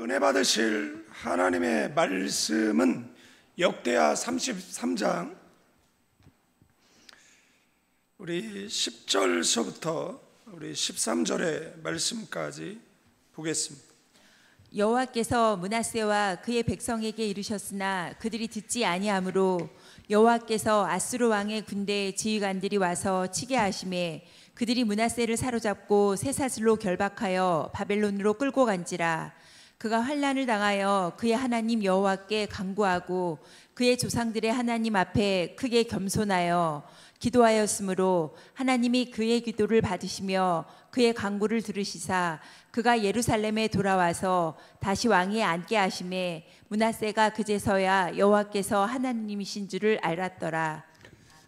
은혜 받으실 하나님의 말씀은 역대하 33장 우리 10절서부터 우리 13절의 말씀까지 보겠습니다. 여호와께서 므낫세와 그의 백성에게 이르셨으나 그들이 듣지 아니하므로 여호와께서 아수르 왕의 군대 지휘관들이 와서 치게 하심에 그들이 므낫세를 사로잡고 쇠사슬로 결박하여 바벨론으로 끌고 간지라. 그가 환난을 당하여 그의 하나님 여호와께 간구하고 그의 조상들의 하나님 앞에 크게 겸손하여 기도하였으므로 하나님이 그의 기도를 받으시며 그의 간구를 들으시사 그가 예루살렘에 돌아와서 다시 왕위에 앉게 하심에 므낫세가 그제서야 여호와께서 하나님이신 줄을 알았더라.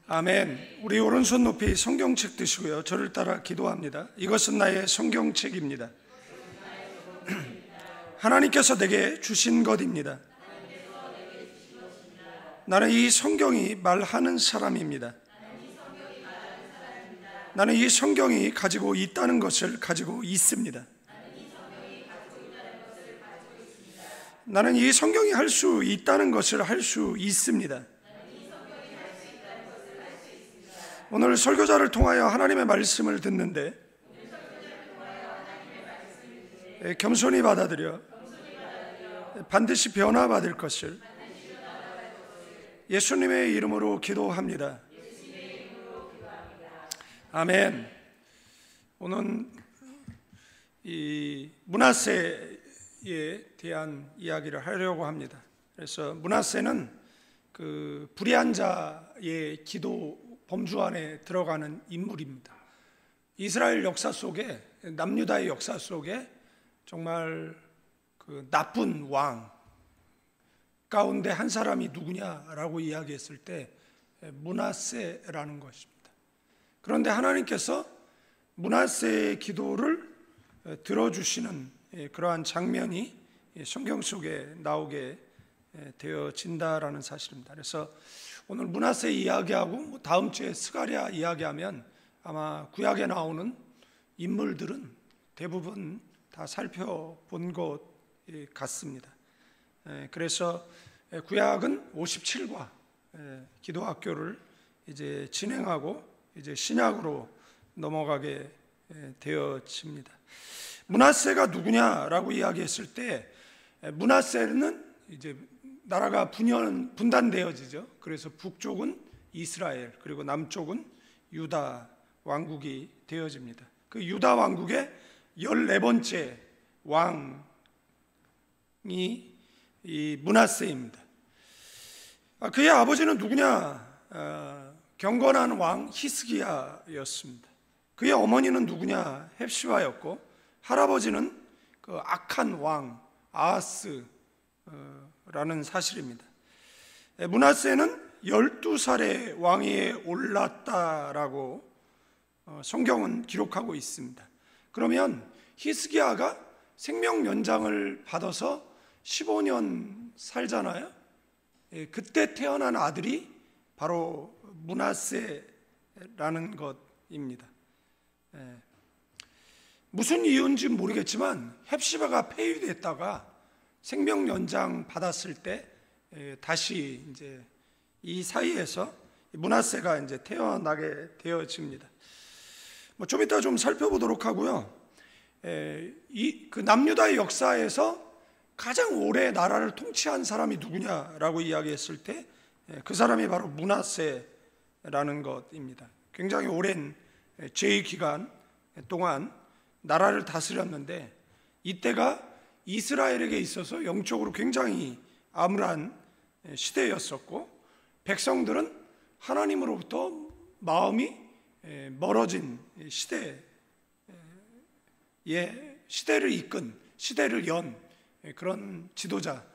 아멘. 우리 오른손 높이 성경책 드시고요, 저를 따라 기도합니다. 이것은 나의 성경책입니다. 하나님께서 내게 주신 것입니다. 나는 이 성경이 말하는 사람입니다. 나는 이 성경이 가지고 있다는 것을 가지고 있습니다. 나는 이 성경이 할 수 있다는 것을 할 수 있습니다. 오늘 설교자를 통하여 하나님의 말씀을 듣는데 겸손히 받아들여 반드시 변화받을 것을 예수님의 이름으로 기도합니다. 아멘. 오늘 이 므낫세에 대한 이야기를 하려고 합니다. 그래서 므낫세는 그 불의한 자의 기도 범주 안에 들어가는 인물입니다. 이스라엘 역사 속에, 남유다의 역사 속에 정말 그 나쁜 왕 가운데 한 사람이 누구냐라고 이야기했을 때 므낫세라는 것입니다. 그런데 하나님께서 므낫세의 기도를 들어주시는 그러한 장면이 성경 속에 나오게 되어진다라는 사실입니다. 그래서 오늘 므낫세 이야기하고 다음 주에 스가랴 이야기하면 아마 구약에 나오는 인물들은 대부분 다 살펴본 것 같습니다. 그래서 구약은 57과 기도학교를 이제 진행하고 이제 신약으로 넘어가게 되어집니다. 므낫세가 누구냐라고 이야기했을 때 므낫세는 이제 나라가 분단되어지죠. 그래서 북쪽은 이스라엘 그리고 남쪽은 유다 왕국이 되어집니다. 그 유다 왕국의 14번째 왕이 이 므낫세입니다. 그의 아버지는 누구냐? 경건한 왕 히스기야였습니다. 그의 어머니는 누구냐? 헵시바였고 할아버지는 그 악한 왕 아하스라는 사실입니다. 므낫세는 12살에 왕위에 올랐다라고 성경은 기록하고 있습니다. 그러면 히스기야가 생명 연장을 받아서 15년 살잖아요. 그때 태어난 아들이 바로 므낫세라는 것입니다. 무슨 이유인지 모르겠지만 헵시바가 폐위됐다가 생명 연장 받았을 때 다시 이제 이 사이에서 므낫세가 이제 태어나게 되어집니다. 좀 이따 좀 살펴보도록 하고요. 그 남유다의 역사에서 가장 오래 나라를 통치한 사람이 누구냐라고 이야기했을 때 그 사람이 바로 므낫세라는 것입니다. 굉장히 오랜 제의 기간 동안 나라를 다스렸는데 이때가 이스라엘에게 있어서 영적으로 굉장히 암울한 시대였었고 백성들은 하나님으로부터 마음이 멀어진 시대를 이끈, 시대를 연 그런 지도자,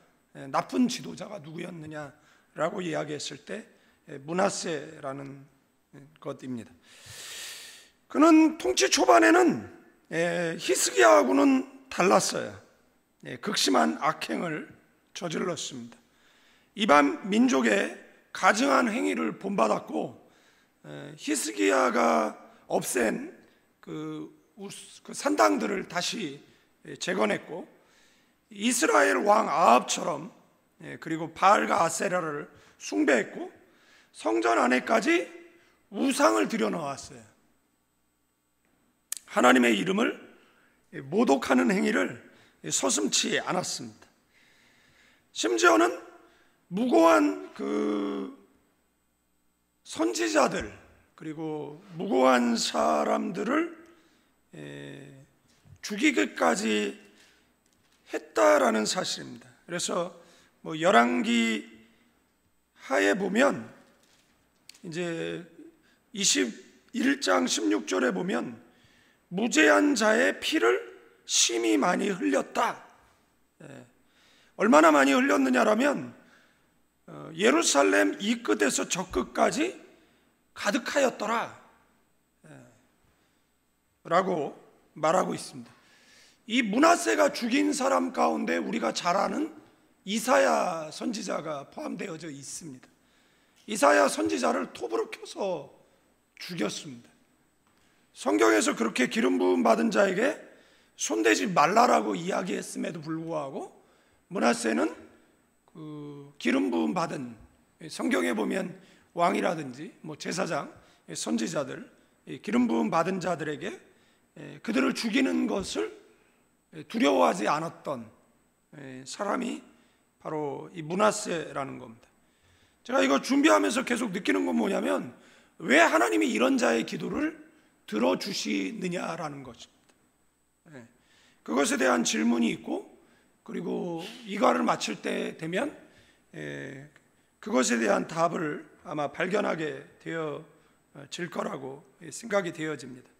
나쁜 지도자가 누구였느냐라고 이야기했을 때 므낫세라는 것입니다. 그는 통치 초반에는 히스기야하고는 달랐어요. 극심한 악행을 저질렀습니다. 이방 민족의 가증한 행위를 본받았고 히스기야가 없앤 그 산당들을 다시 재건했고 이스라엘 왕 아합처럼 그리고 바알과 아세라를 숭배했고 성전 안에까지 우상을 들여놓았어요. 하나님의 이름을 모독하는 행위를 서슴지 않았습니다. 심지어는 무고한 그 선지자들 그리고 무고한 사람들을 죽이기까지 했다라는 사실입니다. 그래서 뭐 열왕기 하에 보면 이제 21장 16절에 보면 무죄한 자의 피를 심히 많이 흘렸다. 얼마나 많이 흘렸느냐라면 예루살렘 이 끝에서 저 끝까지 가득하였더라 라고 말하고 있습니다. 이 므낫세가 죽인 사람 가운데 우리가 잘 아는 이사야 선지자가 포함되어져 있습니다. 이사야 선지자를 톱으로 켜서 죽였습니다. 성경에서 그렇게 기름 부음 받은 자에게 손대지 말라라고 이야기했음에도 불구하고 므낫세는 그 기름 부음 받은, 성경에 보면 왕이라든지 뭐 제사장, 선지자들, 기름 부음 받은 자들에게 그들을 죽이는 것을 두려워하지 않았던 사람이 바로 이 므낫세라는 겁니다. 제가 이거 준비하면서 계속 느끼는 건 뭐냐면 왜 하나님이 이런 자의 기도를 들어주시느냐라는 것입니다. 그것에 대한 질문이 있고, 그리고 이과를 마칠 때 되면 그것에 대한 답을 아마 발견하게 되어질 거라고 생각이 되어집니다.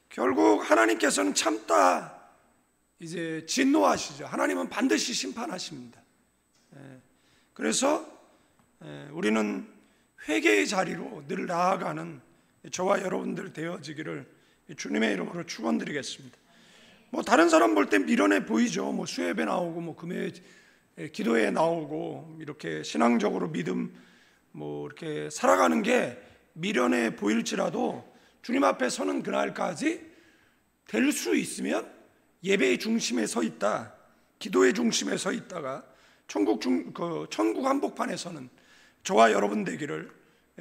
결국 하나님께서는 참다 이제 진노하시죠. 하나님은 반드시 심판하십니다. 그래서 우리는 회개의 자리로 늘 나아가는 저와 여러분들 되어지기를 주님의 이름으로 축원드리겠습니다. 뭐 다른 사람 볼 때 미련해 보이죠. 뭐 수협에 나오고 뭐 금요일 기도에 나오고 이렇게 신앙적으로 믿음 뭐 이렇게 살아가는 게 미련해 보일지라도 주님 앞에 서는 그날까지 될 수 있으면 예배의 중심에 서 있다, 기도의 중심에 서 있다가 천국 한복판에 서는 저와 여러분 되기를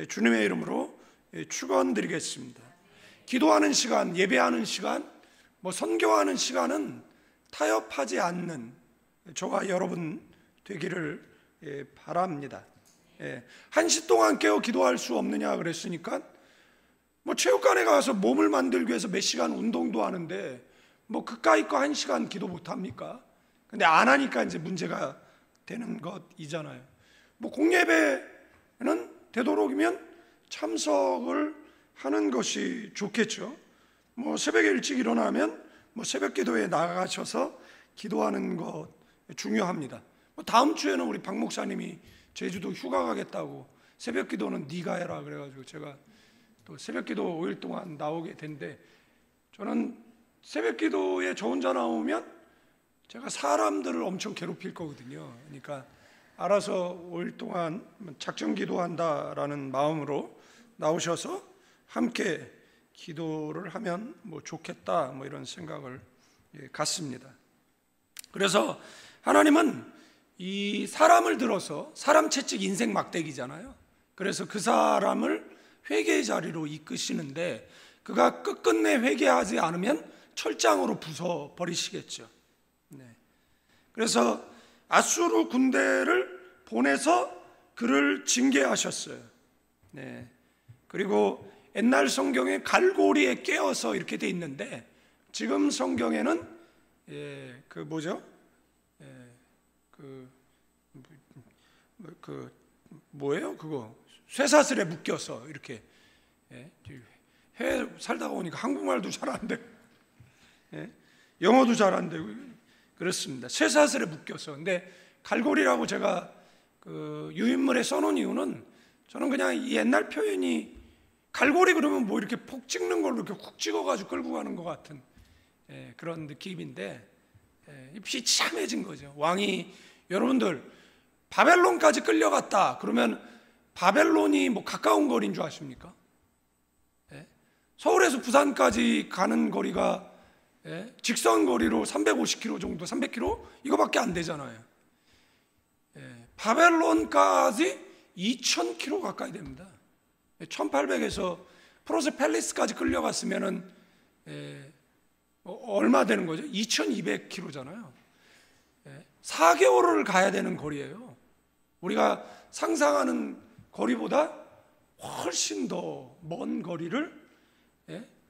주님의 이름으로 축원드리겠습니다. 기도하는 시간, 예배하는 시간, 뭐 선교하는 시간은 타협하지 않는 저와 여러분 되기를 바랍니다. 1시 동안 깨어 기도할 수 없느냐 그랬으니까 뭐 체육관에 가서 몸을 만들기 위해서 몇 시간 운동도 하는데 뭐 그까이 거 1시간 기도 못 합니까? 근데 안 하니까 이제 문제가 되는 것이잖아요. 뭐 공예배는 되도록이면 참석을 하는 것이 좋겠죠. 뭐 새벽에 일찍 일어나면 뭐 새벽 기도에 나가셔서 기도하는 것 중요합니다. 뭐 다음 주에는 우리 박 목사님이 제주도 휴가 가겠다고 새벽 기도는 네가 해라 그래가지고 제가 또 새벽 기도 5일 동안 나오게 된데, 저는 새벽 기도에 저 혼자 나오면 제가 사람들을 엄청 괴롭힐 거거든요. 그러니까 알아서 5일 동안 작정 기도한다라는 마음으로 나오셔서 함께 기도를 하면 뭐 좋겠다, 뭐 이런 생각을 갖습니다. 그래서 하나님은 이 사람을 들어서, 사람 채찍 인생 막대기잖아요. 그래서 그 사람을 회개의 자리로 이끄시는데 그가 끝끝내 회개하지 않으면 철장으로 부숴버리시겠죠. 그래서 아수르 군대를 보내서 그를 징계하셨어요. 그리고 옛날 성경에 갈고리에 깨어서 이렇게 돼 있는데 지금 성경에는 그 뭐죠? 뭐예요? 그거 쇠사슬에 묶여서 이렇게 해외 살다가 오니까 한국말도 잘 안 돼, 영어도 잘 안 되고 그렇습니다. 쇠사슬에 묶여서. 근데 갈고리라고 제가 그 유인물에 써놓은 이유는 저는 그냥 이 옛날 표현이 갈고리 그러면 뭐 이렇게 폭 찍는 걸로 이렇게 훅 찍어가지고 끌고 가는 것 같은 그런 느낌인데 입이 참해진 거죠. 왕이, 여러분들 바벨론까지 끌려갔다 그러면 바벨론이 뭐 가까운 거리인 줄 아십니까? 서울에서 부산까지 가는 거리가 직선 거리로 350km 정도, 300km 이거밖에 안 되잖아요. 바벨론까지 2000km 가까이 됩니다. 1800에서 프로세펠리스까지 끌려갔으면은 얼마 되는 거죠? 2200km잖아요. 4개월을 가야 되는 거리예요. 우리가 상상하는 거리보다 훨씬 더 먼 거리를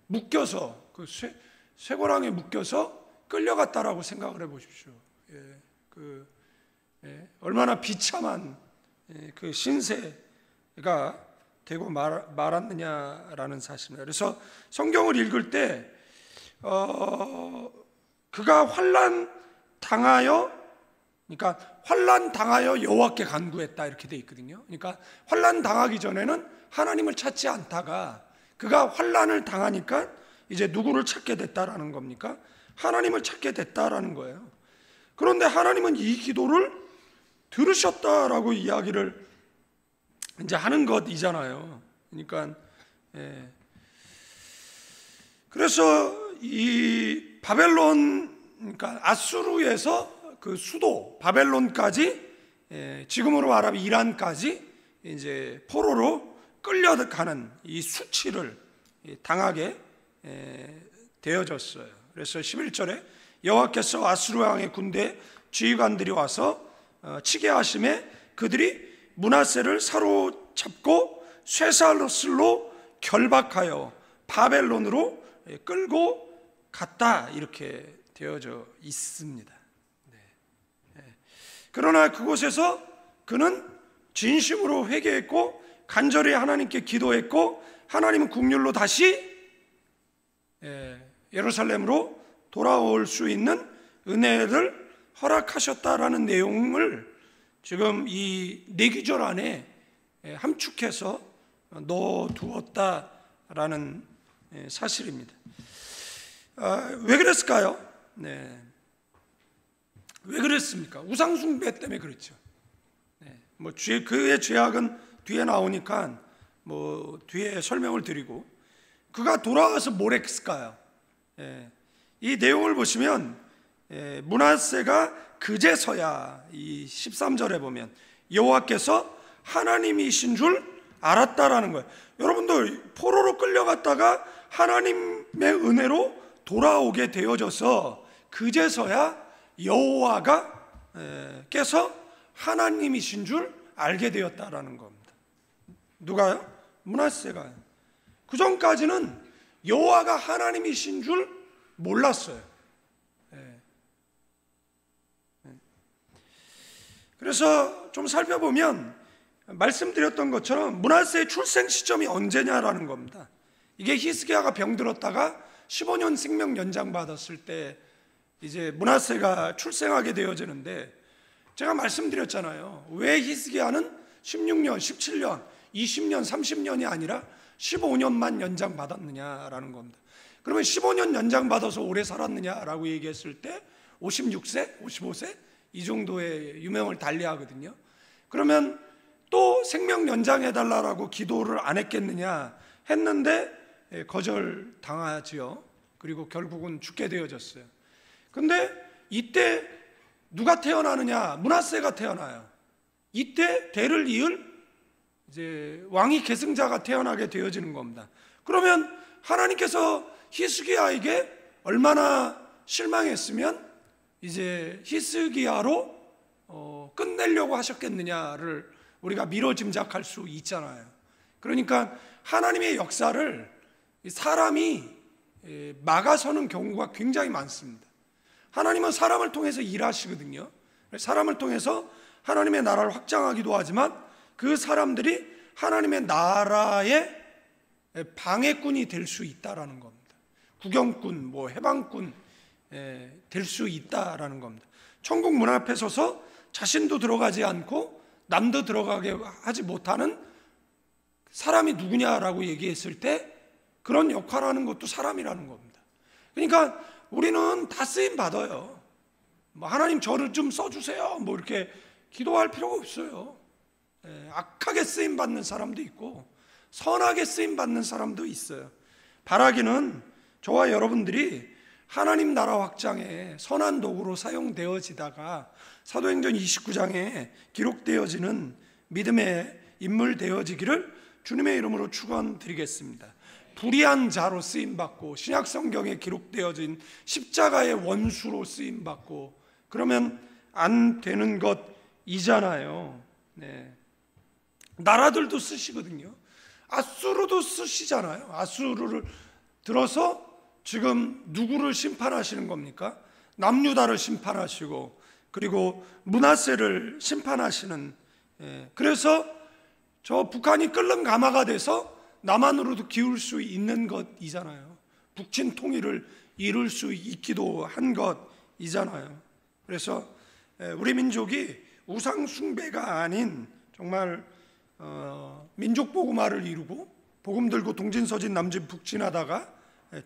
묶여서 그 쇠고랑에 묶여서 끌려갔다라고 생각을 해보십시오. 얼마나 비참한 그 신세가 되고 말았느냐라는 사실입니다. 그래서 성경을 읽을 때 그가 환난 당하여 여호와께 간구했다 이렇게 돼 있거든요. 그러니까 환난 당하기 전에는 하나님을 찾지 않다가 그가 환난을 당하니까 이제 누구를 찾게 됐다라는 겁니까? 하나님을 찾게 됐다라는 거예요. 그런데 하나님은 이 기도를 들으셨다라고 이야기를 이제 하는 것이잖아요. 그러니까 그래서 이 바벨론, 그러니까 아수르에서 그 수도 바벨론까지, 지금으로 말하면 이란까지 이제 포로로 끌려가는 이 수치를 당하게 되어졌어요. 그래서 11절에 여호와께서 아수르 왕의 군대 지휘관들이 와서 치게 하심에 그들이 므낫세를 사로잡고 쇠사슬로 결박하여 바벨론으로 끌고 갔다 이렇게 되어져 있습니다. 그러나 그곳에서 그는 진심으로 회개했고 간절히 하나님께 기도했고 하나님은 국률로 다시 예루살렘으로 돌아올 수 있는 은혜를 허락하셨다라는 내용을 지금 이 4구절 안에 함축해서 넣어두었다라는 사실입니다. 왜 그랬을까요? 왜 그랬습니까? 우상숭배 때문에 그랬죠. 그의 죄악은 뒤에 나오니까 뒤에 설명을 드리고, 그가 돌아와서 뭘 했을까요? 이 내용을 보시면 므낫세가 그제서야 이 13절에 보면 여호와께서 하나님이신 줄 알았다라는 거예요. 여러분들 포로로 끌려갔다가 하나님의 은혜로 돌아오게 되어져서 그제서야 여호와께서 하나님이신 줄 알게 되었다라는 겁니다. 누가요? 므낫세가요. 그 전까지는 여호와가 하나님이신 줄 몰랐어요. 그래서 좀 살펴보면 말씀드렸던 것처럼 므낫세의 출생 시점이 언제냐라는 겁니다. 이게 히스기야가 병들었다가 15년 생명 연장 받았을 때 이제 므낫세가 출생하게 되어지는데, 제가 말씀드렸잖아요. 왜 히스기야는 16년, 17년, 20년, 30년이 아니라 15년만 연장 받았느냐라는 겁니다. 그러면 15년 연장 받아서 오래 살았느냐라고 얘기했을 때 56세, 55세 이 정도의 유명을 달리하거든요. 그러면 또 생명 연장해달라고 기도를 안 했겠느냐 했는데 거절당하지요. 그리고 결국은 죽게 되어졌어요. 근데 이때 누가 태어나느냐? 므낫세가 태어나요. 이때 대를 이을 이제 왕위 계승자가 태어나게 되어지는 겁니다. 그러면 하나님께서 히스기야에게 얼마나 실망했으면 이제 히스기야로 끝내려고 하셨겠느냐를 우리가 미뤄 짐작할 수 있잖아요. 그러니까 하나님의 역사를 사람이 막아서는 경우가 굉장히 많습니다. 하나님은 사람을 통해서 일하시거든요. 사람을 통해서 하나님의 나라를 확장하기도 하지만 그 사람들이 하나님의 나라의 방해꾼이 될 수 있다라는 겁니다. 구경꾼, 해방꾼 될 수 있다라는 겁니다. 천국 문 앞에 서서 자신도 들어가지 않고 남도 들어가게 하지 못하는 사람이 누구냐라고 얘기했을 때 그런 역할을 하는 것도 사람이라는 겁니다. 그러니까 우리는 다 쓰임 받아요. 하나님 저를 좀 써주세요 이렇게 기도할 필요가 없어요. 악하게 쓰임 받는 사람도 있고 선하게 쓰임 받는 사람도 있어요. 바라기는 저와 여러분들이 하나님 나라 확장에 선한 도구로 사용되어지다가 사도행전 29장에 기록되어지는 믿음의 인물 되어지기를 주님의 이름으로 축원드리겠습니다. 불의한 자로 쓰임받고 신약 성경에 기록되어진 십자가의 원수로 쓰임받고 그러면 안 되는 것이잖아요. 네. 나라들도 쓰시거든요. 아수르도 쓰시잖아요. 아수르를 들어서 지금 누구를 심판하시는 겁니까? 남유다를 심판하시고 그리고 므낫세를 심판하시는, 그래서 저 북한이 끓는 가마가 돼서 남한으로도 기울 수 있는 것이잖아요. 북친 통일을 이룰 수 있기도 한 것이잖아요. 그래서 우리 민족이 우상 숭배가 아닌 정말 민족 복음화를 이루고 복음 들고 동진서진 남진 북진하다가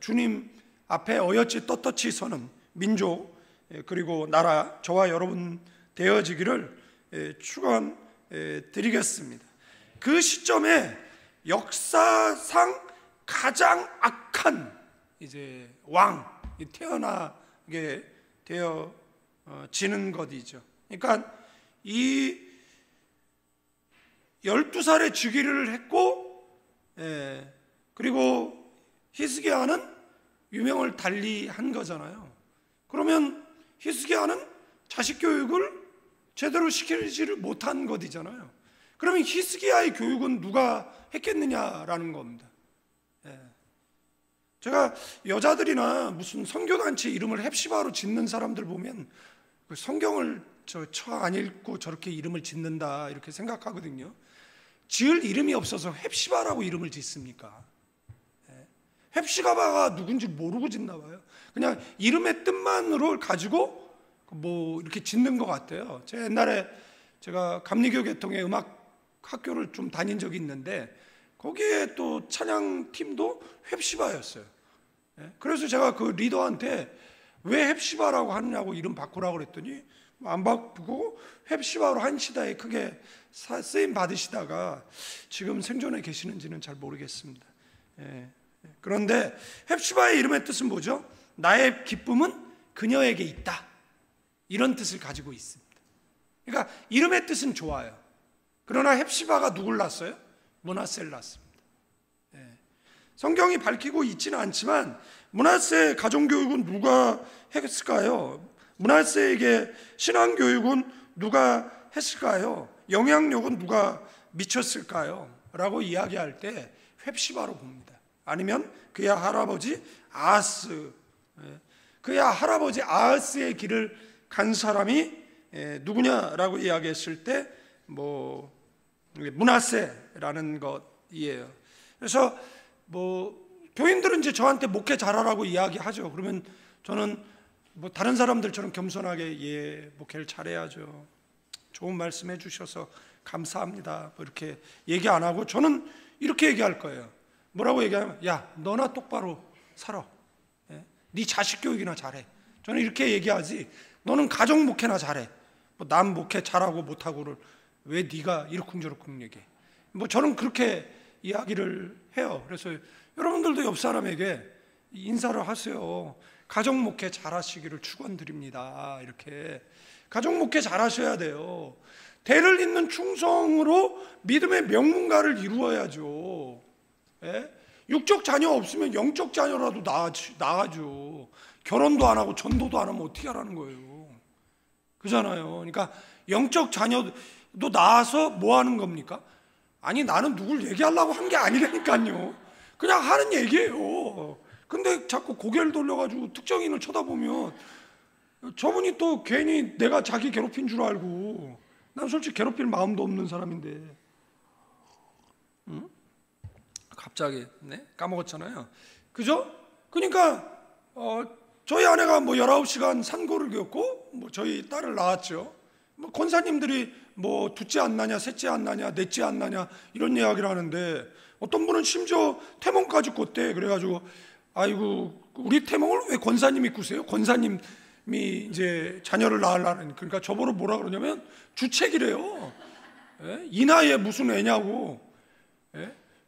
주님 앞에 어여찌 떳떳이 서는 민족 그리고 나라 저와 여러분 되어지기를 축원드리겠습니다. 그 시점에 역사상 가장 악한 이제 왕이 태어나게 되어지는 것이죠. 그러니까 이 12살에 즉위를 했고, 그리고 히스기야는 유명을 달리 한 거잖아요. 그러면 히스기야는 자식 교육을 제대로 시키지를 못한 것이잖아요. 그러면 히스기야의 교육은 누가 했겠느냐라는 겁니다. 제가 여자들이나 무슨 선교단체 이름을 헵시바로 짓는 사람들 보면 그 성경을 처 안 읽고 저렇게 이름을 짓는다 이렇게 생각하거든요. 지을 이름이 없어서 헵시바라고 이름을 짓습니까? 헵시바가 누군지 모르고 짓나 봐요. 그냥 이름의 뜻만으로 가지고 뭐 이렇게 짓는 것 같아요. 제가 옛날에 제가 감리교 계통의 음악 학교를 좀 다닌 적이 있는데 거기에 또 찬양팀도 헵시바였어요. 그래서 제가 그 리더한테 왜 헵시바라고 하느냐고 이름 바꾸라고 그랬더니 안 바꾸고 헵시바로 한 시대에 크게 쓰임 받으시다가 지금 생존해 계시는지는 잘 모르겠습니다. 그런데 헵시바의 이름의 뜻은 뭐죠? 나의 기쁨은 그녀에게 있다, 이런 뜻을 가지고 있습니다. 그러니까 이름의 뜻은 좋아요. 그러나 헵시바가 누굴 낳았어요? 므낫세를 낳았습니다. 성경이 밝히고 있지는 않지만 므낫세 가정교육은 누가 했을까요? 므낫세에게 신앙교육은 누가 했을까요? 영향력은 누가 미쳤을까요? 라고 이야기할 때 헵시바로 봅니다. 아니면 그의 할아버지 아하스, 그의 할아버지 아하스의 길을 간 사람이 누구냐라고 이야기했을 때 뭐 므낫세라는 것이에요. 그래서 뭐 교인들은 이제 저한테 목회 잘하라고 이야기하죠. 그러면 저는 뭐 다른 사람들처럼 겸손하게 목회를 잘해야죠, 좋은 말씀 해주셔서 감사합니다, 뭐 이렇게 얘기 안 하고 저는 이렇게 얘기할 거예요. 뭐라고 얘기하면 야 너나 똑바로 살아, 네 자식 교육이나 잘해. 저는 이렇게 얘기하지, 너는 가정 목회나 잘해. 뭐 남 목회 잘하고 못하고를 왜 네가 이러쿵저러쿵 얘기해. 뭐 저는 그렇게 이야기를 해요. 그래서 여러분들도 옆 사람에게 인사를 하세요. 가정 목회 잘하시기를 축원드립니다. 이렇게 가정 목회 잘하셔야 돼요. 대를 잇는 충성으로 믿음의 명문가를 이루어야죠. 육적 자녀 없으면 영적 자녀라도 낳아줘. 결혼도 안 하고 전도도 안 하면 어떻게 하라는 거예요? 그잖아요. 그러니까 영적 자녀도 낳아서 뭐 하는 겁니까? 아니 나는 누굴 얘기하려고 한 게 아니라니까요. 그냥 하는 얘기예요. 근데 자꾸 고개를 돌려가지고 특정인을 쳐다보면 저분이 또 괜히 내가 자기 괴롭힌 줄 알고, 난 솔직히 괴롭힐 마음도 없는 사람인데 갑자기 까먹었잖아요. 그죠? 그러니까 저희 아내가 뭐 19시간 산고를 겪고 뭐 저희 딸을 낳았죠. 뭐 권사님들이 뭐 둘째 안 나냐, 셋째 안 나냐, 넷째 안 나냐 이런 이야기를 하는데 어떤 분은 심지어 태몽까지 꿨대. 그래가지고 아이고 우리 태몽을 왜 권사님이 꾸세요? 권사님이 이제 자녀를 낳으려는, 그러니까 저보고 뭐라 그러냐면 주책이래요. 이 나이에 무슨 애냐고.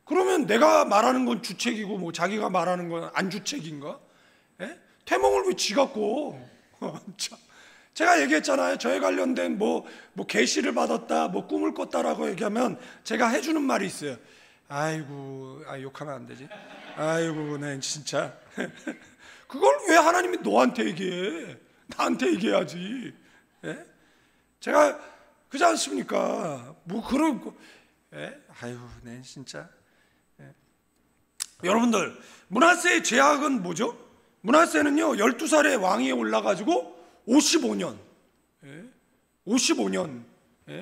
그러면 내가 말하는 건 주책이고 뭐 자기가 말하는 건 안 주책인가? 태몽을 왜 지 갖고 제가 얘기했잖아요. 저에 관련된 뭐 계시를 받았다, 뭐 꿈을 꿨다라고 얘기하면 제가 해주는 말이 있어요. 아이고, 욕하면 안 되지. 아이고, 네 진짜. 그걸 왜 하나님이 너한테 얘기해? 나한테 얘기해야지. 예? 제가 그렇지 않습니까? 뭐 그런 거. 예? 아유, 네 진짜. 예. 여러분들, 므낫세의 제약은 뭐죠? 므낫세는요 12살에 왕위에 올라가지고 55년 55년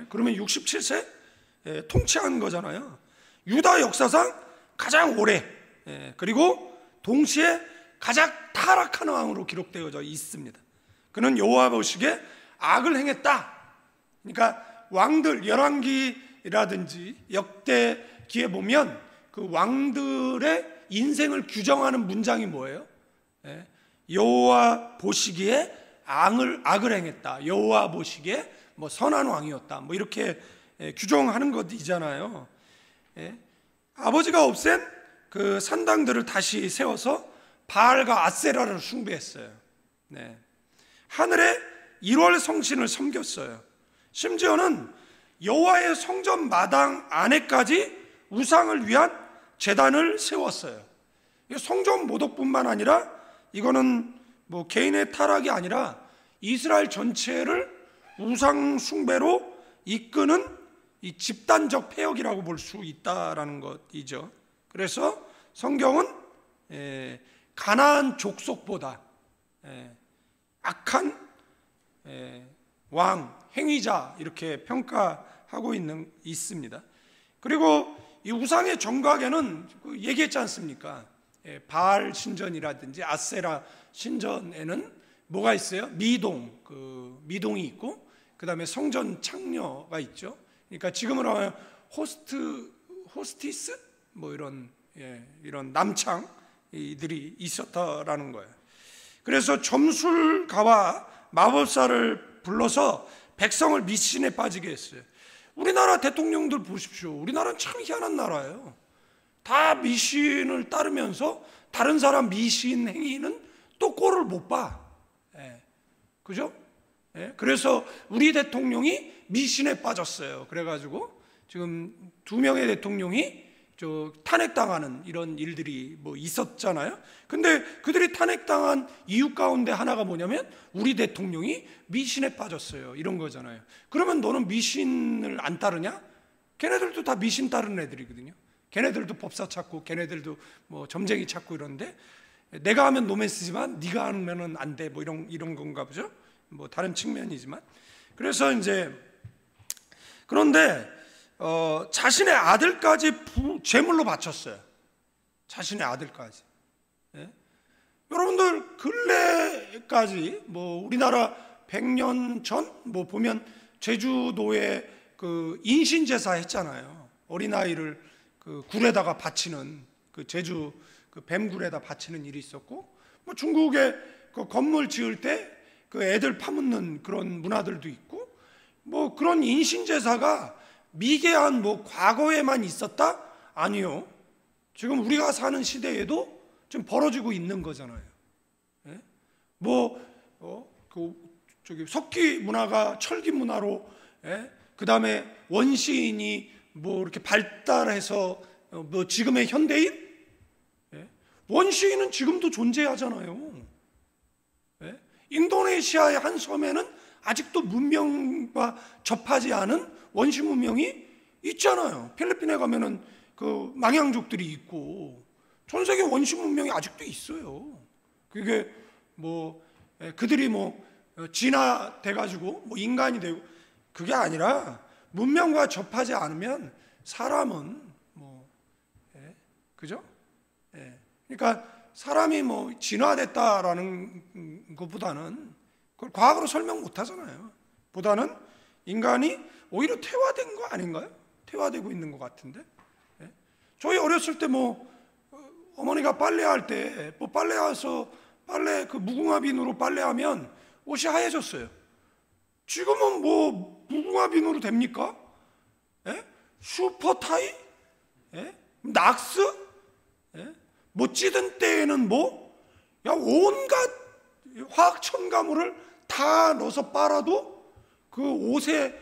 그러면 67세 통치한 거잖아요. 유다 역사상 가장 오래 그리고 동시에 가장 타락한 왕으로 기록되어져 있습니다. 그는 여호와 보시기에 악을 행했다. 그러니까 왕들 열왕기라든지 역대기에 보면 그 왕들의 인생을 규정하는 문장이 뭐예요? 여호와 보시기에 악을 행했다. 여호와 보시기에 뭐 선한 왕이었다. 뭐 이렇게 규정하는 것이잖아요. 아버지가 없앤 그 산당들을 다시 세워서 바알과 아세라를 숭배했어요. 하늘의 1월 성신을 섬겼어요. 심지어는 여호와의 성전 마당 안에까지 우상을 위한 제단을 세웠어요. 성전 모독뿐만 아니라 이거는 뭐 개인의 타락이 아니라 이스라엘 전체를 우상 숭배로 이끄는 이 집단적 폐역이라고 볼 수 있다라는 것이죠. 그래서 성경은 가나안 족속보다 악한 왕, 행위자 이렇게 평가하고 있습니다. 그리고 이 우상의 정각에는 얘기했지 않습니까? 바알 신전이라든지 아세라 신전에는 뭐가 있어요? 미동이 있고 그 다음에 성전 창녀가 있죠. 그러니까 지금으로 하면 호스티스 뭐 이런 남창이들이 있었다라는 거예요. 그래서 점술가와 마법사를 불러서 백성을 미신에 빠지게 했어요. 우리나라 대통령들 보십시오. 우리나라는 참 희한한 나라예요. 다 미신을 따르면서 다른 사람 미신 행위는 또 꼴을 못 봐. 그죠? 그래서 우리 대통령이 미신에 빠졌어요. 그래가지고 지금 2명의 대통령이 탄핵당하는 이런 일들이 뭐 있었잖아요. 근데 그들이 탄핵당한 이유 가운데 하나가 뭐냐면 우리 대통령이 미신에 빠졌어요. 이런 거잖아요. 그러면 너는 미신을 안 따르냐? 걔네들도 다 미신 따르는 애들이거든요. 걔네들도 법사 찾고 걔네들도 뭐 점쟁이 찾고 이러는데 내가 하면 노맨스지만 네가 하면은 안 돼. 뭐 이런 건가 보죠. 뭐 다른 측면이지만. 그래서 이제 그런데 자신의 아들까지 제물로 바쳤어요. 자신의 아들까지. 여러분들 근래까지 뭐 우리나라 100년 전 뭐 보면 제주도에 그 인신제사 했잖아요. 어린아이를 그 굴에다가 바치는 그 제주 그 뱀굴에다 바치는 일이 있었고, 뭐 중국에 그 건물 지을 때 그 애들 파묻는 그런 문화들도 있고, 뭐 그런 인신제사가 미개한 뭐 과거에만 있었다? 아니요. 지금 우리가 사는 시대에도 지금 벌어지고 있는 거잖아요. 석기 문화가 철기 문화로, 그 다음에 원시인이 뭐 이렇게 발달해서 뭐 지금의 현대인? 원시인은 지금도 존재하잖아요. 인도네시아의 한 섬에는 아직도 문명과 접하지 않은 원시 문명이 있잖아요. 필리핀에 가면은 그 망양족들이 있고 전 세계 원시 문명이 아직도 있어요. 그게 뭐 그들이 뭐 진화돼 가지고 뭐 인간이 되고 그게 아니라 문명과 접하지 않으면 사람은 뭐 그죠? 그러니까 사람이 뭐 진화됐다라는 것보다는 그걸 과학으로 설명 못 하잖아요. 보다는 인간이 오히려 퇴화된 거 아닌가요? 퇴화되고 있는 것 같은데. 저희 어렸을 때 뭐 어머니가 빨래할 때 뭐 빨래해서 빨래 그 무궁화 비누로 빨래하면 옷이 하얘졌어요. 지금은 뭐 무궁화 비누로 됩니까? 슈퍼타이? 낙스? 못 찌든 때에는 뭐, 야, 온갖 화학 첨가물을 다 넣어서 빨아도 그 옷에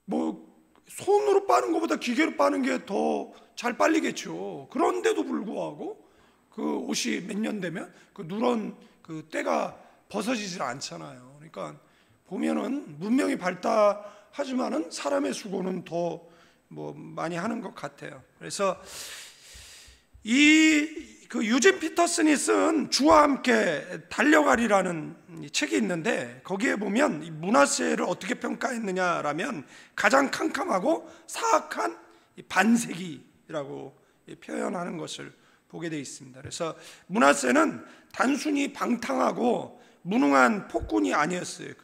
뭐 손으로 빠는 것보다 기계로 빠는 게 더 잘 빨리겠죠. 그런데도 불구하고 그 옷이 몇 년 되면 그 누런 그 때가 벗어지질 않잖아요. 그러니까 보면은 문명이 발달하지만은 사람의 수고는 더 뭐 많이 하는 것 같아요. 그래서 그 유진 피터슨이 쓴 주와 함께 달려가리라는 책이 있는데, 거기에 보면 이 므낫세를 어떻게 평가했느냐라면 가장 캄캄하고 사악한 반세기라고 표현하는 것을 보게 되어 있습니다. 그래서 므낫세는 단순히 방탕하고 무능한 폭군이 아니었어요.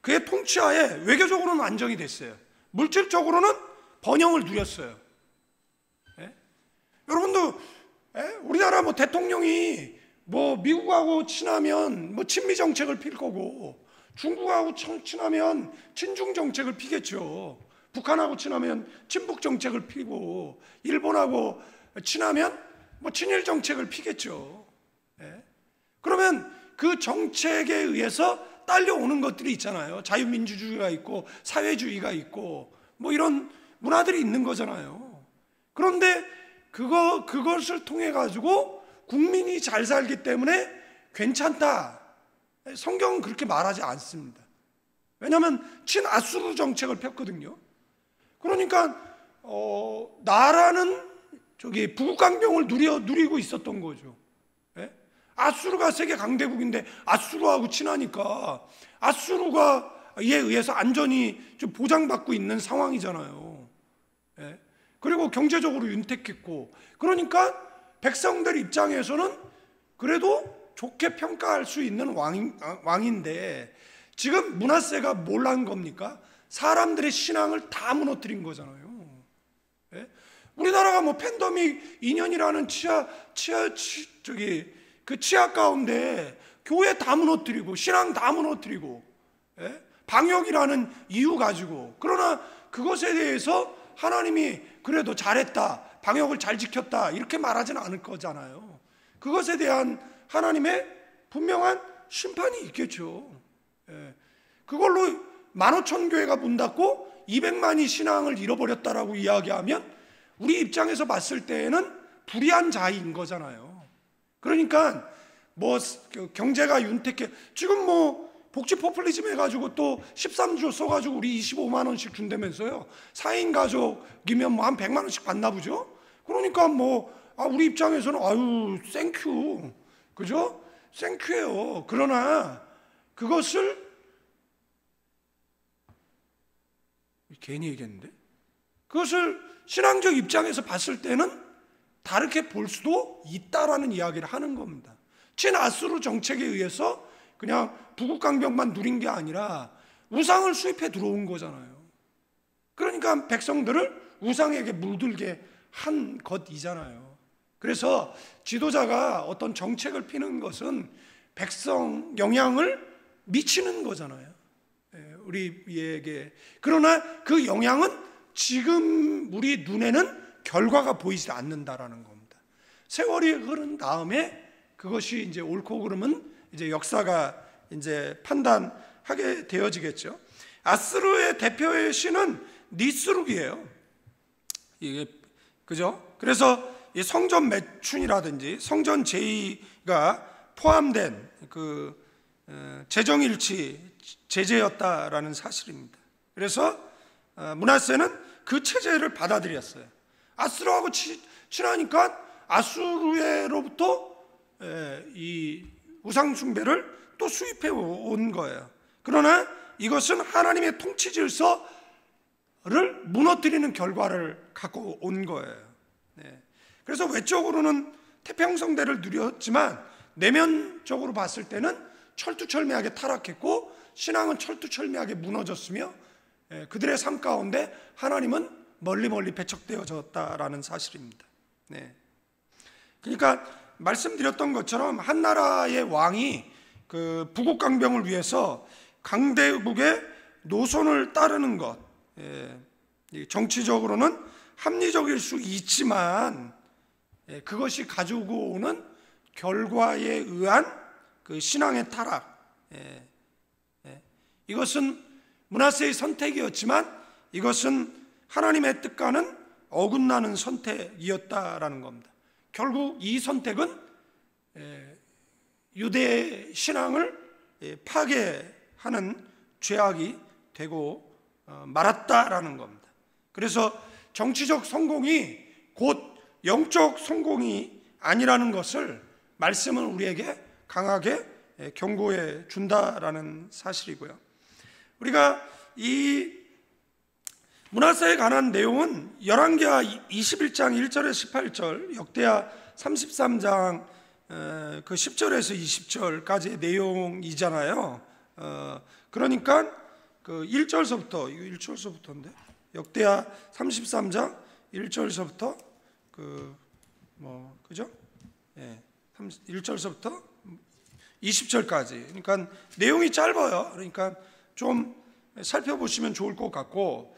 그의 통치하에 외교적으로는 안정이 됐어요. 물질적으로는 번영을 누렸어요. 여러분도 우리나라 뭐 대통령이 뭐 미국하고 친하면 뭐 친미 정책을 필 거고, 중국하고 친하면 친중 정책을 피겠죠. 북한하고 친하면 친북 정책을 피고, 일본하고 친하면 뭐 친일 정책을 피겠죠. 그러면 그 정책에 의해서 딸려오는 것들이 있잖아요. 자유민주주의가 있고 사회주의가 있고 뭐 이런 문화들이 있는 거잖아요. 그런데 그것을 통해 가지고 국민이 잘 살기 때문에 괜찮다, 성경은 그렇게 말하지 않습니다. 왜냐하면 친아수르 정책을 폈거든요. 그러니까 나라는 부국강병을 누리고 있었던 거죠. 아수르가 세계 강대국인데 아수르하고 친하니까 아수르가에 의해서 안전이 좀 보장받고 있는 상황이잖아요. 그리고 경제적으로 윤택했고, 그러니까 백성들 입장에서는 그래도 좋게 평가할 수 있는 왕인데, 지금 므낫세가 뭘 한 겁니까? 사람들의 신앙을 다 무너뜨린 거잖아요. 우리나라가 뭐 팬데믹 2년이라는 치아 가운데 교회 다 무너뜨리고 신앙 다 무너뜨리고 방역이라는 이유 가지고, 그러나 그것에 대해서 하나님이 그래도 잘했다, 방역을 잘 지켰다 이렇게 말하지는 않을 거잖아요. 그것에 대한 하나님의 분명한 심판이 있겠죠. 그걸로 15,000교회가 문 닫고 200만이 신앙을 잃어버렸다라고 이야기하면 우리 입장에서 봤을 때에는 불의한 자인 거잖아요. 그러니까 뭐 경제가 윤택해, 지금 뭐 복지 포퓰리즘 해가지고 또 13조 써가지고 우리 25만 원씩 준다면서요. 4인 가족이면 뭐 한 100만 원씩 받나 보죠. 그러니까 뭐 우리 입장에서는 아유 땡큐, 그죠? 땡큐예요. 그러나 그것을 괜히 얘기했는데, 그것을 신앙적 입장에서 봤을 때는 다르게 볼 수도 있다라는 이야기를 하는 겁니다. 친아수르 정책에 의해서 그냥 부국강병만 누린 게 아니라 우상을 수입해 들어온 거잖아요. 그러니까 백성들을 우상에게 물들게 한 것이잖아요. 그래서 지도자가 어떤 정책을 피는 것은 백성 영향을 미치는 거잖아요, 우리에게. 그러나 그 영향은 지금 우리 눈에는 결과가 보이지 않는다라는 겁니다. 세월이 흐른 다음에 그것이 이제 옳고 그름은 이제 역사가 이제 판단하게 되어지겠죠. 아수르의 대표의 신은 니스룩이에요. 이게 그죠? 그래서 이 성전 매춘이라든지 성전 제의가 포함된 그 재정일치 제재였다라는 사실입니다. 그래서 므낫세는 그 체제를 받아들였어요. 아수르하고 친하니까 아수르로부터 이 우상 숭배를 또 수입해 온 거예요. 그러나 이것은 하나님의 통치 질서를 무너뜨리는 결과를 갖고 온 거예요. 그래서 외적으로는 태평성대를 누렸지만 내면적으로 봤을 때는 철두철미하게 타락했고 신앙은 철두철미하게 무너졌으며 그들의 삶 가운데 하나님은 멀리 배척되어졌다라는 사실입니다. 그러니까 말씀드렸던 것처럼 한 나라의 왕이 그 부국강병을 위해서 강대국의 노선을 따르는 것, 정치적으로는 합리적일 수 있지만 그것이 가지고 오는 결과에 의한 그 신앙의 타락, 이것은 므낫세의 선택이었지만 이것은 하나님의 뜻과는 어긋나는 선택이었다라는 겁니다. 결국 이 선택은 유대 신앙을 파괴하는 죄악이 되고 말았다라는 겁니다. 그래서 정치적 성공이 곧 영적 성공이 아니라는 것을 말씀은 우리에게 강하게 경고해 준다라는 사실이고요. 우리가 이 므낫세에 관한 내용은 열왕기하 21장 1절에서 18절, 역대하 33장 그 10절에서 20절까지의 내용이잖아요. 그러니까 그 1절서부터, 이거 1절서부터인데, 역대하 33장 1절서부터 그죠? 1절서부터 20절까지. 그러니까 내용이 짧아요. 그러니까 좀 살펴보시면 좋을 것 같고,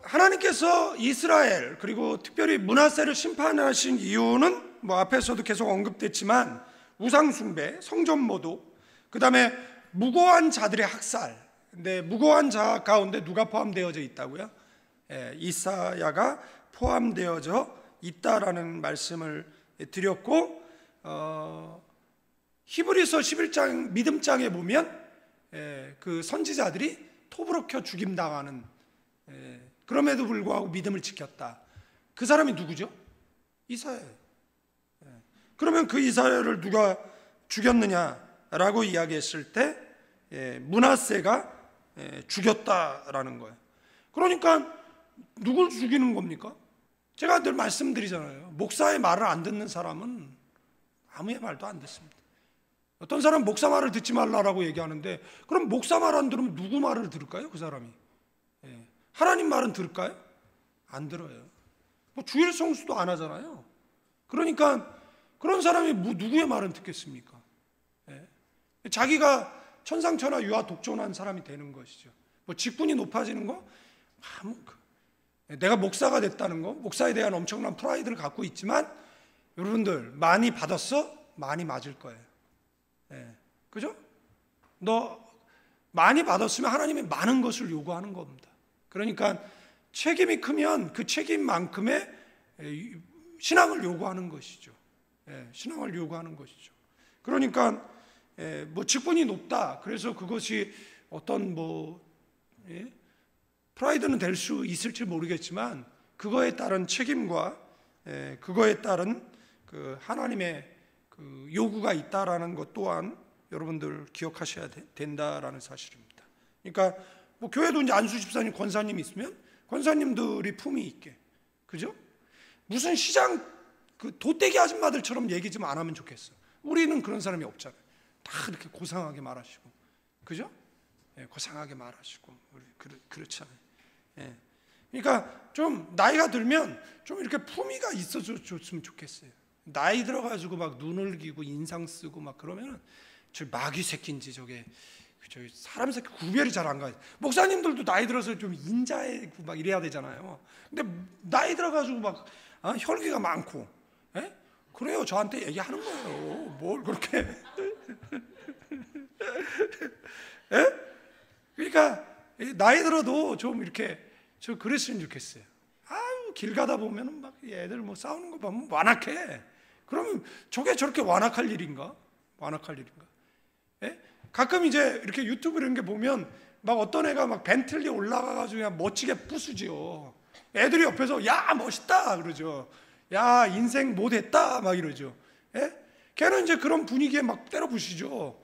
하나님께서 이스라엘 그리고 특별히 므낫세를 심판하신 이유는 뭐 앞에서도 계속 언급됐지만 우상 숭배, 성전 모독, 그 다음에 무고한 자들의 학살. 근데 무고한 자 가운데 누가 포함되어져 있다고요? 이사야가 포함되어져 있다라는 말씀을 드렸고, 히브리서 11장 믿음장에 보면 그 선지자들이 토부로 죽임당하는, 그럼에도 불구하고 믿음을 지켰다. 그 사람이 누구죠? 이사야예요. 그러면 그 이사야를 누가 죽였느냐라고 이야기했을 때 므낫세가 죽였다라는 거예요. 그러니까 누굴 죽이는 겁니까? 제가 늘 말씀드리잖아요. 목사의 말을 안 듣는 사람은 아무의 말도 안 듣습니다. 어떤 사람은 목사 말을 듣지 말라라고 얘기하는데, 그럼 목사 말 안 들으면 누구 말을 들을까요? 그 사람이 하나님 말은 들을까요? 안 들어요. 뭐 주일 성수도 안 하잖아요. 그러니까 그런 사람이 누구의 말은 듣겠습니까? 자기가 천상천하 유아 독존한 사람이 되는 것이죠. 뭐 직분이 높아지는 거, 내가 목사가 됐다는 거, 목사에 대한 엄청난 프라이드를 갖고 있지만, 여러분들 많이 받았어? 많이 맞을 거예요. 그죠? 너 많이 받았으면 하나님이 많은 것을 요구하는 겁니다. 그러니까 책임이 크면 그 책임만큼의 신앙을 요구하는 것이죠. 신앙을 요구하는 것이죠. 그러니까 뭐 직분이 높다, 그래서 그것이 어떤 프라이드는 될 수 있을지 모르겠지만, 그거에 따른 책임과 그거에 따른 그 하나님의 그 요구가 있다라는 것 또한 여러분들 기억하셔야 된다라는 사실입니다. 그러니까 뭐 교회도 이제 안수 집사님, 권사님 있으면 권사님들이 품위 있게, 그죠? 무슨 시장 그 도떼기 아줌마들처럼 얘기 좀 안 하면 좋겠어. 우리는 그런 사람이 없잖아요. 다 이렇게 고상하게 말하시고, 그죠? 고상하게 말하시고, 우리 그렇잖아요. 그러니까 좀 나이가 들면 좀 이렇게 품위가 있어줬으면 좋겠어요. 나이 들어가지고 막 눈을 기고 인상 쓰고 막 그러면 저 마귀 새끼인지 저게 사람 새끼 구별이 잘 안 가요. 목사님들도 나이 들어서 좀 인자해고 막 이래야 되잖아요. 근데 나이 들어가지고 막 혈기가 많고, 그래요. 저한테 얘기하는 거예요. 뭘 그렇게? 그러니까 나이 들어도 좀 이렇게 그랬으면 좋겠어요. 아유, 길 가다 보면은 막 애들 뭐 싸우는 거 보면 완악해. 그러면 저게 저렇게 완악할 일인가? 완악할 일인가? 가끔 이제 이렇게 유튜브 이런 게 보면 막 어떤 애가 막 벤틀리 올라가가지고 그냥 멋지게 부수지요. 애들이 옆에서 야 멋있다 그러죠. 야 인생 못했다 막 이러죠. 걔는 이제 그런 분위기에 막 때려 부시죠.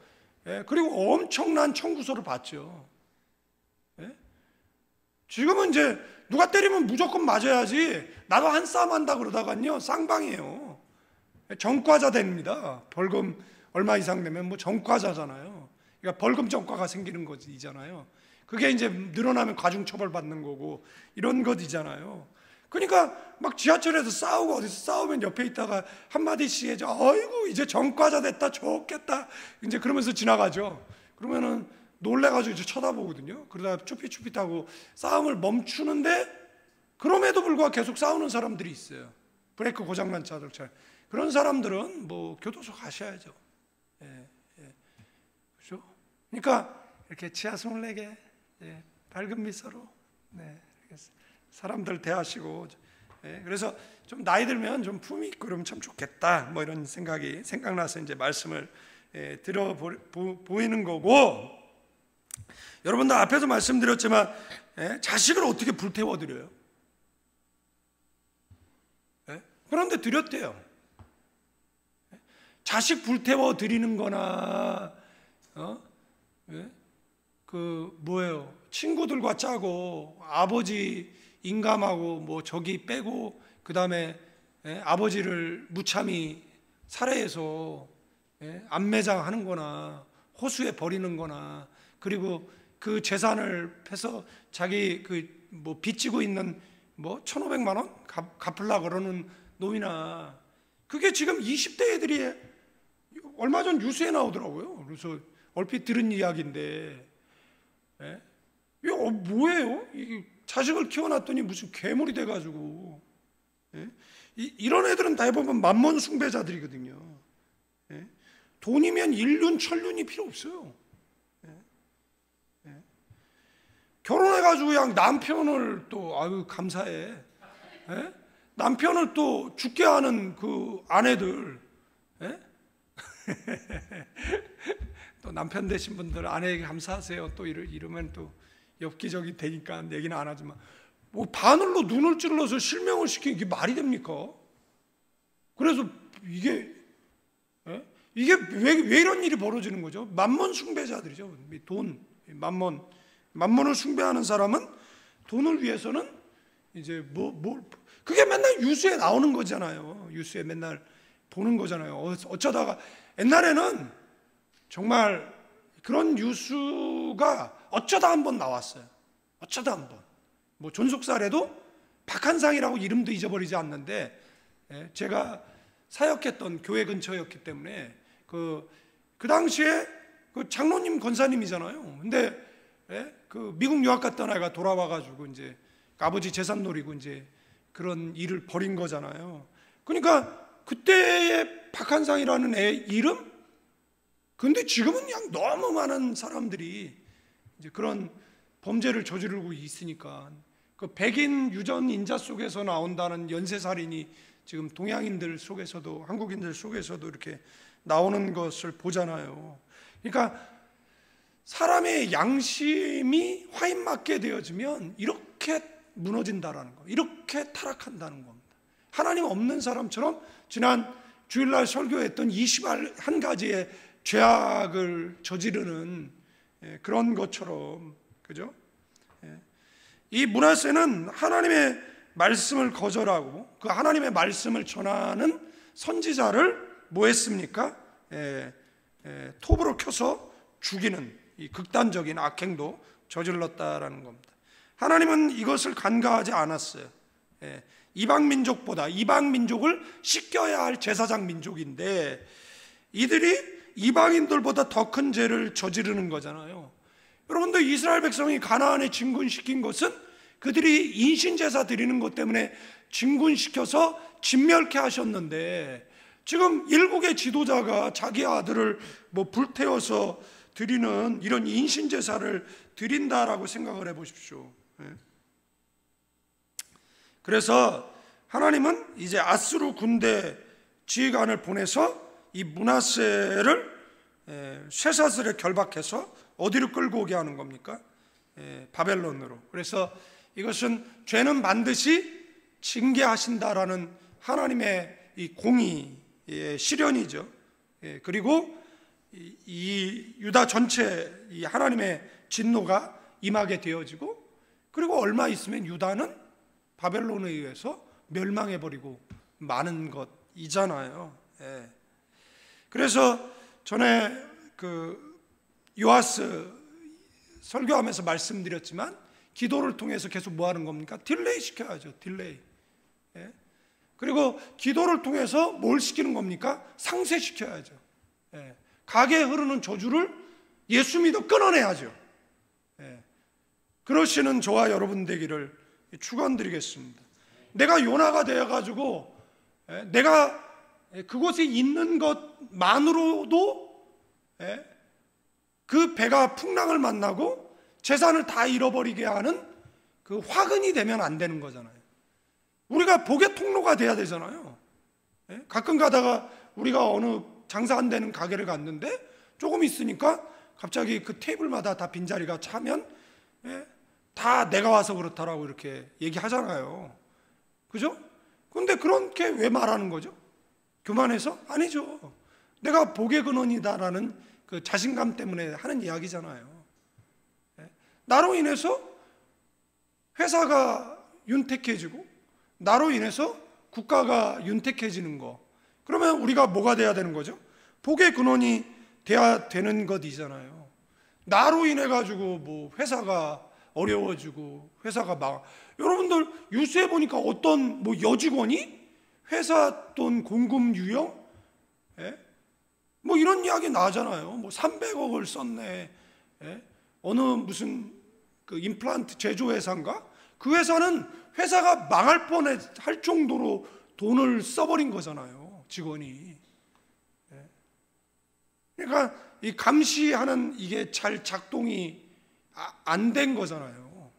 그리고 엄청난 청구서를 받죠. 지금은 이제 누가 때리면 무조건 맞아야지, 나도 한 싸움 한다 그러다가요 쌍방이에요. 전과자 됩니다. 벌금 얼마 이상 내면 뭐 전과자잖아요. 그러니까 벌금 전과가 생기는 것이잖아요. 그게 이제 늘어나면 가중처벌 받는 거고 이런 것이잖아요. 그러니까 막 지하철에서 싸우고 어디서 싸우면 옆에 있다가 한마디씩 해줘. 아이고 이제 전과자 됐다, 좋겠다 이제 그러면서 지나가죠. 그러면은 놀래가지고 이제 쳐다보거든요. 그러다가 쭈삣쭈삣하고 싸움을 멈추는데, 그럼에도 불구하고 계속 싸우는 사람들이 있어요. 브레이크 고장난 차들처럼. 그런 사람들은 뭐 교도소 가셔야죠. 그렇죠? 그러니까 이렇게 치아스물에게 밝은 미소로 사람들 대하시고, 그래서 좀 나이 들면 좀 품이 있고 그러면 참 좋겠다, 뭐 이런 생각이 생각나서 이제 말씀을 들어 보이는 거고, 여러분들 앞에서 말씀드렸지만 자식을 어떻게 불태워 드려요? 그런데 드렸대요. 자식 불태워 드리는 거나 그 뭐예요? 친구들과 짜고 아버지 인감하고 뭐 저기 빼고 그다음에 아버지를 무참히 살해해서 암매장하는 거나 호수에 버리는 거나, 그리고 그 재산을 해서 자기 그 뭐 빚지고 있는 뭐 1,500만 원 갚으려고 그러는 놈이나, 그게 지금 20대 애들이 얼마 전 뉴스에 나오더라고요. 그래서 얼핏 들은 이야기인데, 이거 뭐예요? 자식을 키워놨더니 무슨 괴물이 돼가지고, 이런 애들은 다 해보면 만몬 숭배자들이거든요. 돈이면 일륜 천륜이 필요 없어요. 결혼해가지고 그냥 남편을 또 아유 감사해, 남편을 또 죽게 하는 그 아내들, 또 남편 되신 분들 아내에게 감사하세요. 또 이러면 또 엽기적이 되니까 얘기는 안 하지만, 뭐 바늘로 눈을 찔러서 실명을 시키는 게 말이 됩니까? 그래서 이게 왜 이런 일이 벌어지는 거죠? 만몬 숭배자들이죠. 돈, 만몬을 숭배하는 사람은 돈을 위해서는 이제 그게 맨날 뉴스에 나오는 거잖아요. 뉴스에 맨날 보는 거잖아요. 어쩌다가 옛날에는 정말 그런 뉴스가 어쩌다 한번 나왔어요. 어쩌다 한번. 뭐 존속사례도 박한상이라고 이름도 잊어버리지 않는데, 제가 사역했던 교회 근처였기 때문에 그 당시에 그 장로님 권사님이잖아요. 근데 그 미국 유학 갔던 아이가 돌아와가지고 이제 아버지 재산 노리고 이제 그런 일을 벌인 거잖아요. 그러니까 그때의 박한상이라는 애 이름? 근데 지금은 그냥 너무 많은 사람들이 이제 그런 범죄를 저지르고 있으니까, 그 백인 유전 인자 속에서 나온다는 연쇄살인이 지금 동양인들 속에서도 한국인들 속에서도 이렇게 나오는 것을 보잖아요. 그러니까 사람의 양심이 화인맞게 되어지면 이렇게 무너진다라는 거, 이렇게 타락한다는 겁니다. 하나님 없는 사람처럼 지난 주일날 설교했던 21가지의 죄악을 저지르는 그런 것처럼, 그죠? 이 므낫세는 하나님의 말씀을 거절하고 그 하나님의 말씀을 전하는 선지자를 뭐 했습니까? 톱으로 켜서 죽이는 이 극단적인 악행도 저질렀다라는 겁니다. 하나님은 이것을 간과하지 않았어요. 이방 민족을 씻겨야 할 제사장 민족인데, 이들이 이방인들보다 더 큰 죄를 저지르는 거잖아요. 여러분들, 이스라엘 백성이 가나안에 진군시킨 것은 그들이 인신제사 드리는 것 때문에 진군시켜서 진멸케 하셨는데, 지금 일국의 지도자가 자기 아들을 뭐 불태워서 드리는 이런 인신제사를 드린다라고 생각을 해보십시오. 그래서 하나님은 이제 아수르 군대 지휘관을 보내서 이 므낫세를 쇠사슬에 결박해서 어디로 끌고 오게 하는 겁니까? 바벨론으로. 그래서 이것은 죄는 반드시 징계하신다라는 하나님의 이 공의의 실현이죠. 그리고 이 유다 전체 이 하나님의 진노가 임하게 되어지고, 그리고 얼마 있으면 유다는 바벨론에 의해서 멸망해버리고 마는 것이잖아요. 그래서 전에 그 요아스 설교하면서 말씀드렸지만, 기도를 통해서 계속 뭐 하는 겁니까? 딜레이 시켜야죠. 딜레이. 그리고 기도를 통해서 뭘 시키는 겁니까? 상쇄시켜야죠. 가게에 흐르는 저주를 예수 믿어 끊어내야죠. 그러시는 저와 여러분 되기를 축원드리겠습니다. 내가 요나가 되어가지고 내가 그곳에 있는 것만으로도 그 배가 풍랑을 만나고 재산을 다 잃어버리게 하는 그 화근이 되면 안 되는 거잖아요. 우리가 복의 통로가 돼야 되잖아요. 가끔 가다가 우리가 어느 장사 안 되는 가게를 갔는데 조금 있으니까 갑자기 그 테이블마다 다 빈자리가 차면 다 내가 와서 그렇다라고 이렇게 얘기하잖아요. 그죠? 근데 그렇게 왜 말하는 거죠? 교만해서? 아니죠. 내가 복의 근원이다라는 그 자신감 때문에 하는 이야기잖아요. 나로 인해서 회사가 윤택해지고 나로 인해서 국가가 윤택해지는 거, 그러면 우리가 뭐가 돼야 되는 거죠? 복의 근원이 돼야 되는 것이잖아요. 나로 인해 가지고 뭐 회사가 어려워지고 회사가 막, 여러분들 뉴스에 보니까 어떤 뭐 여직원이 회사 돈 공금 유형 뭐 이런 이야기 나잖아요. 뭐 300억을 썼네. 어느 무슨 그 임플란트 제조회사인가? 그 회사는 회사가 망할 뻔할 정도로 돈을 써버린 거잖아요, 직원이. 그러니까 이 감시하는 이게 잘 작동이 안 된 거잖아요.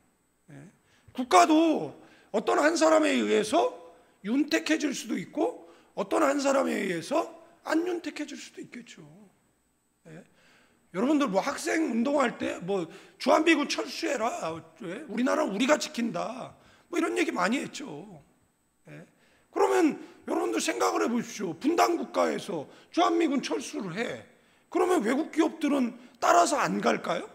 국가도 어떤 한 사람에 의해서 윤택해질 수도 있고 어떤 한 사람에 의해서 안 윤택해질 수도 있겠죠. 여러분들 뭐 학생 운동할 때 뭐 주한미군 철수해라, 우리나라 우리가 지킨다, 뭐 이런 얘기 많이 했죠. 그러면 여러분들 생각을 해보십시오. 분단 국가에서 주한미군 철수를 해. 그러면 외국 기업들은 따라서 안 갈까요?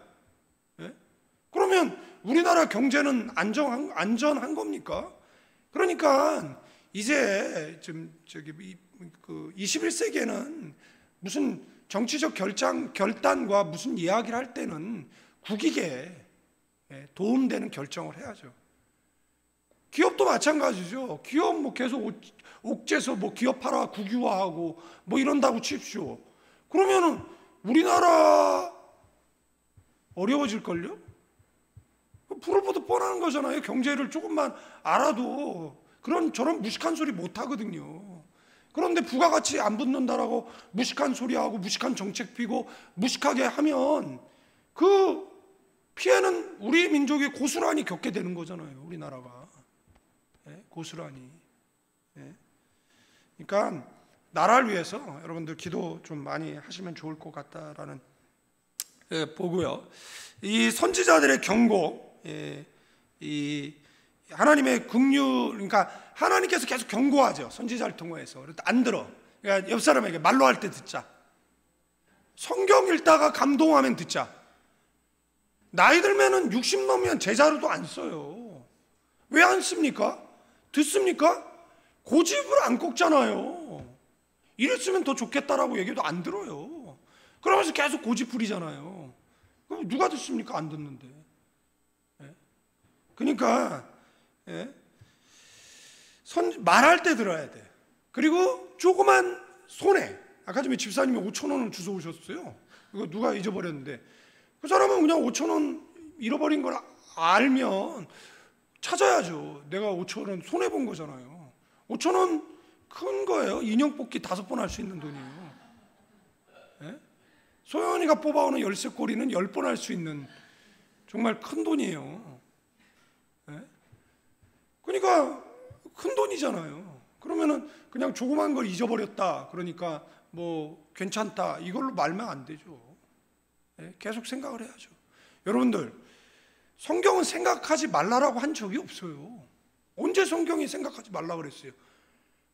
그러면 우리나라 경제는 안전한 겁니까? 그러니까 이제 좀 그 21세기에는 무슨 정치적 결단과 무슨 이야기를 할 때는 국익에 도움되는 결정을 해야죠. 기업도 마찬가지죠. 기업 뭐 계속 옥죄서 뭐 기업하라 국유화하고 뭐 이런다고 칩시오. 그러면은 우리나라 어려워질걸요? 불을 보듯 뻔한 거잖아요. 경제를 조금만 알아도 저런 무식한 소리 못 하거든요. 그런데 부가가치 안 붙는다라고 무식한 소리하고 무식한 정책 피고 무식하게 하면 그 피해는 우리 민족이 고스란히 겪게 되는 거잖아요. 우리나라가 고스란히. 그러니까 나라를 위해서 여러분들 기도 좀 많이 하시면 좋을 것 같다라는 보고요. 이 선지자들의 경고, 이 하나님의 긍휼, 그러니까 하나님께서 계속 경고하죠. 선지자를 통해서. 안 들어. 그러니까 옆 사람에게 말로 할 때 듣자. 성경 읽다가 감동하면 듣자. 나이 들면은 60 넘으면 제자로도 안 써요. 왜 안 씁니까? 듣습니까? 고집을 안 꺾잖아요. 이랬으면 더 좋겠다라고 얘기도 안 들어요. 그러면서 계속 고집 부리잖아요. 그럼 누가 듣습니까? 안 듣는데. 그러니까 말할 때 들어야 돼. 그리고 조그만 손해. 아까 전에 집사님이 5,000원을 주워 오셨어요. 이거 누가 잊어버렸는데 그 사람은 그냥 5,000원 잃어버린 걸 알면 찾아야죠. 내가 5,000원 손해 본 거잖아요. 5,000원 큰 거예요. 인형 뽑기 5번 할 수 있는 돈이에요. 소연이가 뽑아오는 열쇠고리는 10번 할 수 있는 정말 큰 돈이에요. 그러니까 큰 돈이잖아요. 그러면은 그냥 조그만 걸 잊어버렸다, 그러니까 뭐 괜찮다, 이걸로 말면 안 되죠. 계속 생각을 해야죠. 여러분들, 성경은 생각하지 말라라고 한 적이 없어요. 언제 성경이 생각하지 말라 그랬어요?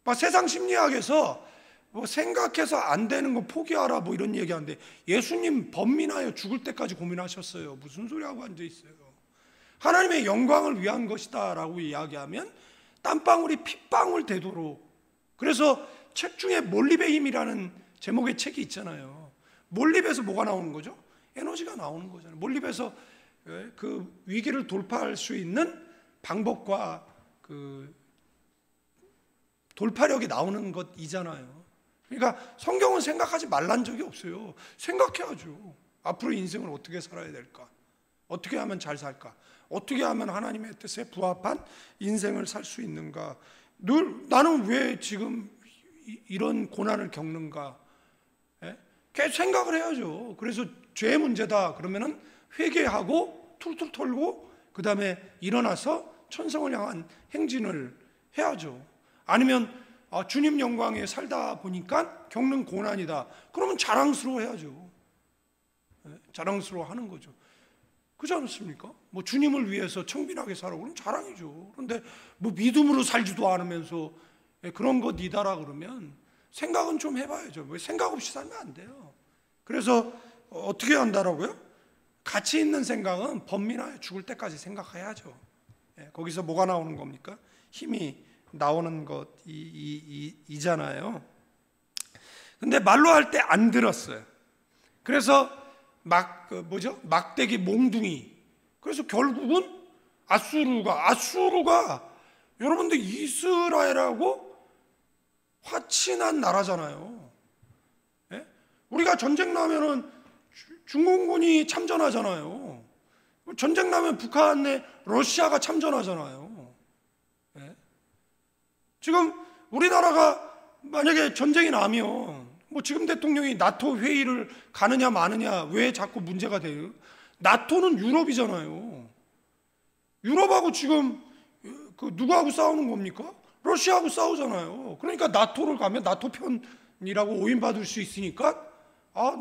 막 세상 심리학에서 뭐 생각해서 안 되는 거 포기하라 뭐 이런 얘기하는데, 예수님 번민하여 죽을 때까지 고민하셨어요. 무슨 소리하고 앉아 있어요? 하나님의 영광을 위한 것이다 라고 이야기하면 땀방울이 핏방울 되도록. 그래서 책 중에 몰립의 힘이라는 제목의 책이 있잖아요. 몰립에서 뭐가 나오는 거죠? 에너지가 나오는 거잖아요. 몰립에서 그 위기를 돌파할 수 있는 방법과 그 돌파력이 나오는 것이잖아요. 그러니까 성경은 생각하지 말란 적이 없어요. 생각해야죠. 앞으로 인생을 어떻게 살아야 될까? 어떻게 하면 잘 살까? 어떻게 하면 하나님의 뜻에 부합한 인생을 살 수 있는가? 나는 왜 지금 이런 고난을 겪는가? 계속 생각을 해야죠. 그래서 죄의 문제다 그러면은 회개하고 툴툴 털고 그 다음에 일어나서 천성을 향한 행진을 해야죠. 아니면 주님 영광에 살다 보니까 겪는 고난이다 그러면 자랑스러워해야죠. 자랑스러워하는 거죠. 그렇지 않습니까? 뭐 주님을 위해서 청빈하게 살아고 그러면 자랑이죠. 그런데 뭐 믿음으로 살지도 않으면서 그런 것 이다라 그러면 생각은 좀 해봐야죠. 생각 없이 살면 안 돼요. 그래서 어떻게 한다라고요? 가치 있는 생각은 범민하여 죽을 때까지 생각해야죠. 거기서 뭐가 나오는 겁니까? 힘이 나오는 것이잖아요. 근데 말로 할 때 안 들었어요. 그래서 막대기 몽둥이. 그래서 결국은 아수르가 여러분들 이스라엘하고 화친한 나라잖아요. 예? 우리가 전쟁 나면은 중공군이 참전하잖아요. 전쟁 나면 북한에 러시아가 참전하잖아요. 예? 지금 우리나라가 만약에 전쟁이 나면 뭐 지금 대통령이 나토 회의를 가느냐 마느냐 왜 자꾸 문제가 돼요? 나토는 유럽이잖아요. 유럽하고 지금 누구하고 싸우는 겁니까? 러시아하고 싸우잖아요. 그러니까 나토를 가면 나토 편이라고 오인받을 수 있으니까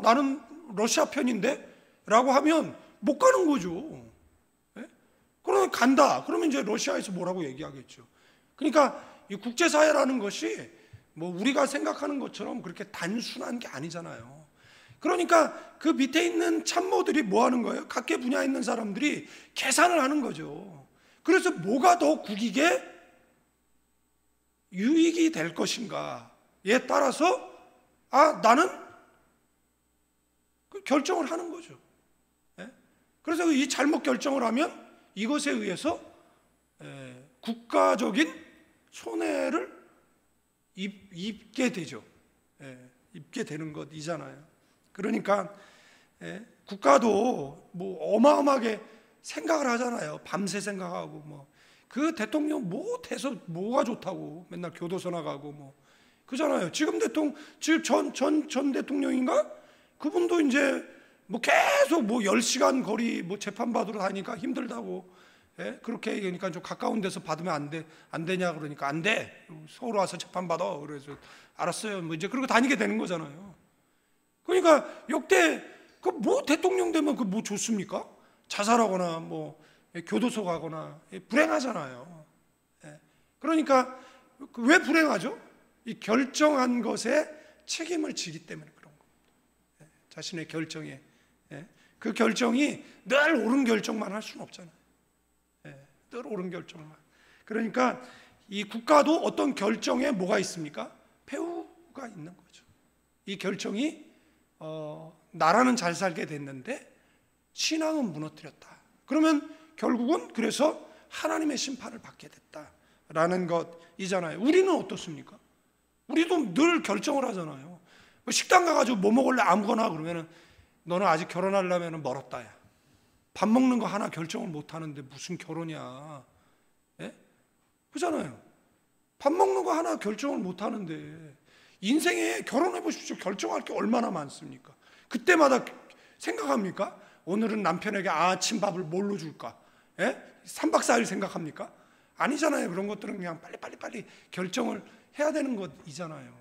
나는 러시아 편인데? 라고 하면 못 가는 거죠. 예? 그러면 간다. 그러면 이제 러시아에서 뭐라고 얘기하겠죠. 그러니까 이 국제사회라는 것이 뭐 우리가 생각하는 것처럼 그렇게 단순한 게 아니잖아요. 그러니까 그 밑에 있는 참모들이 뭐 하는 거예요? 각계 분야에 있는 사람들이 계산을 하는 거죠. 그래서 뭐가 더 국익에 유익이 될 것인가에 따라서 나는 결정을 하는 거죠. 그래서 이 잘못 결정을 하면 이것에 의해서 국가적인 손해를 입게 되죠. 입게 되는 것이잖아요. 그러니까 국가도 뭐 어마어마하게 생각을 하잖아요. 밤새 생각하고 뭐 그 대통령 뭐 돼서 뭐가 좋다고 맨날 교도소 나가고 뭐 그잖아요. 지금 전 대통령인가? 그분도 이제 뭐 계속 뭐 10시간 거리 뭐 재판 받으러 다니니까 힘들다고 그렇게 그러니까 좀 가까운 데서 받으면 안 되냐 그러니까 안 돼. 서울 와서 재판 받아. 그래서 알았어요. 뭐 이제 그러고 다니게 되는 거잖아요. 그러니까 역대 그 뭐 대통령 되면 그 뭐 좋습니까? 자살하거나 뭐 교도소 가거나 불행하잖아요. 그러니까 왜 불행하죠? 이 결정한 것에 책임을 지기 때문에 그런 겁니다. 자신의 결정에 그 결정이 늘 옳은 결정만 할 수는 없잖아요. 늘 옳은 결정만. 그러니까 이 국가도 어떤 결정에 뭐가 있습니까? 폐후가 있는 거죠. 이 결정이 나라는 잘 살게 됐는데 신앙은 무너뜨렸다. 그러면 결국은 그래서 하나님의 심판을 받게 됐다라는 것이잖아요. 우리는 어떻습니까? 우리도 늘 결정을 하잖아요. 식당 가가지고 뭐 먹을래 아무거나 그러면은 너는 아직 결혼하려면 멀었다. 야. 밥 먹는 거 하나 결정을 못 하는데 무슨 결혼이야. 그렇잖아요. 밥 먹는 거 하나 결정을 못 하는데 인생에 결혼해 보십시오. 결정할 게 얼마나 많습니까? 그때마다 생각합니까? 오늘은 남편에게 아침밥을 뭘로 줄까? 3박 4일 생각합니까? 아니잖아요. 그런 것들은 그냥 빨리 결정을 해야 되는 것이잖아요.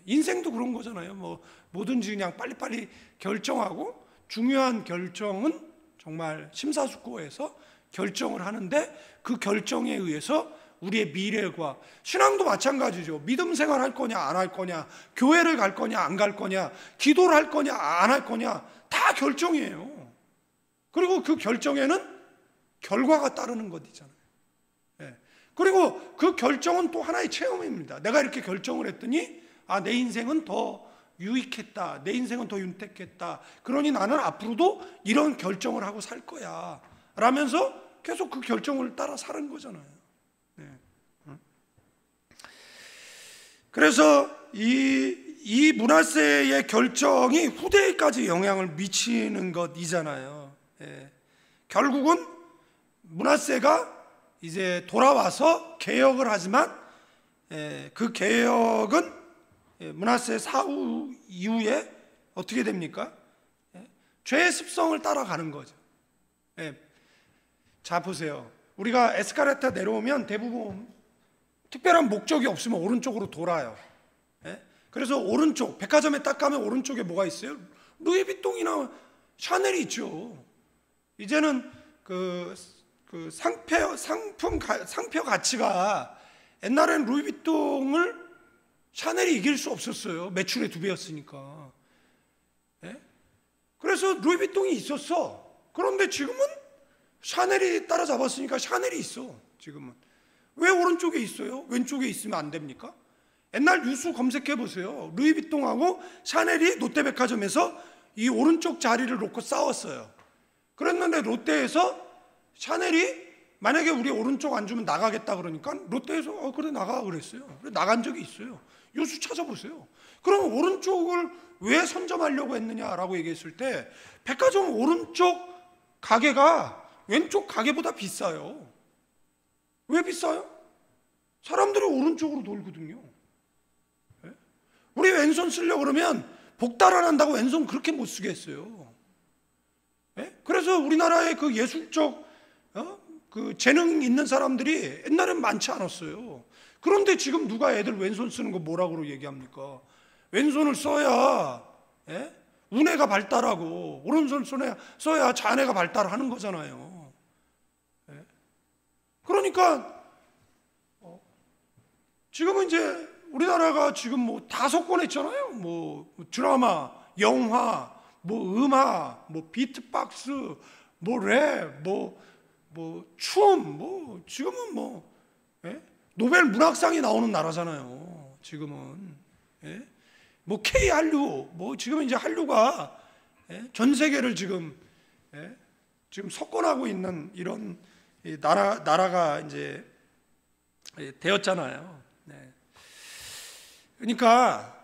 인생도 그런 거잖아요. 뭐 뭐든지 그냥 빨리 결정하고 중요한 결정은 정말 심사숙고해서 결정을 하는데 그 결정에 의해서 우리의 미래과 신앙도 마찬가지죠. 믿음 생활 할 거냐 안 할 거냐, 교회를 갈 거냐 안 갈 거냐, 기도를 할 거냐 안 할 거냐 다 결정이에요. 그리고 그 결정에는 결과가 따르는 것이잖아요. 그리고 그 결정은 또 하나의 체험입니다. 내가 이렇게 결정을 했더니 내 인생은 더 유익했다. 내 인생은 더 윤택했다. 그러니 나는 앞으로도 이런 결정을 하고 살 거야 라면서 계속 그 결정을 따라 사는 거잖아요. 그래서 이 므낫세의 결정이 후대에까지 영향을 미치는 것이잖아요. 결국은 므낫세가 이제 돌아와서 개혁을 하지만 그 개혁은 므낫세 사후 이후에 어떻게 됩니까? 죄의 습성을 따라가는 거죠. 자, 보세요. 우리가 에스카레터 내려오면 대부분 특별한 목적이 없으면 오른쪽으로 돌아요. 그래서 오른쪽, 백화점에 딱 가면 오른쪽에 뭐가 있어요? 루이비통이나 샤넬이 있죠. 이제는 그 상표 가치가, 옛날엔 루이비통을 샤넬이 이길 수 없었어요. 매출의 2배였으니까. 그래서 루이비통이 있었어. 그런데 지금은 샤넬이 따라잡았으니까 샤넬이 있어. 지금은 왜 오른쪽에 있어요? 왼쪽에 있으면 안 됩니까? 옛날 뉴스 검색해 보세요. 루이비통하고 샤넬이 롯데백화점에서 이 오른쪽 자리를 놓고 싸웠어요. 그랬는데 롯데에서 샤넬이 만약에 우리 오른쪽 안 주면 나가겠다 그러니까 롯데에서 그래 나가 그랬어요. 그래 나간 적이 있어요. 뉴스 찾아보세요. 그럼 오른쪽을 왜 선점하려고 했느냐라고 얘기했을 때, 백화점 오른쪽 가게가 왼쪽 가게보다 비싸요. 왜 비싸요? 사람들이 오른쪽으로 놀거든요. 우리 왼손 쓰려고 그러면 복달아난다고 왼손 그렇게 못 쓰겠어요. 그래서 우리나라의 그 예술적 그 재능 있는 사람들이 옛날엔 많지 않았어요. 그런데 지금 누가 애들 왼손 쓰는 거 뭐라고 얘기합니까? 왼손을 써야 우뇌가 발달하고 오른손 써야 자뇌가 발달하는 거잖아요. 그러니까 지금은 이제 우리나라가 지금 뭐 다 석권했잖아요. 뭐 드라마, 영화, 뭐 음악, 뭐 비트박스, 뭐 랩, 뭐 춤, 뭐 지금은 뭐 노벨 문학상이 나오는 나라잖아요. 지금은 뭐 K 한류, 뭐 지금 이제 한류가 전 세계를 지금 석권하고 있는 이런 나라가 이제 되었잖아요. 그러니까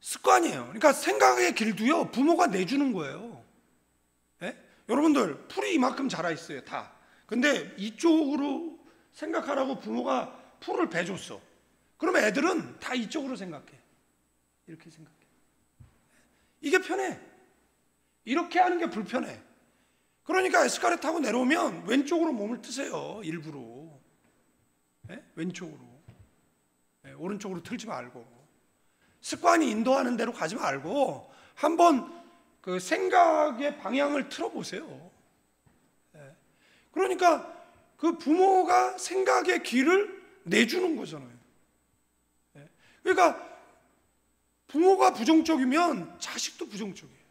습관이에요. 그러니까 생각의 길도요 부모가 내주는 거예요. 여러분들 풀이 이만큼 자라 있어요 다. 근데 이쪽으로 생각하라고 부모가 풀을 베줬어. 그러면 애들은 다 이쪽으로 생각해. 이렇게 생각해. 이게 편해. 이렇게 하는 게 불편해. 그러니까 에스카레이터 타고 내려오면 왼쪽으로 몸을 트세요. 일부러. 왼쪽으로. 오른쪽으로 틀지 말고, 습관이 인도하는 대로 가지 말고 한번 그 생각의 방향을 틀어보세요. 그러니까 그 부모가 생각의 길을 내주는 거잖아요. 그러니까 부모가 부정적이면 자식도 부정적이에요.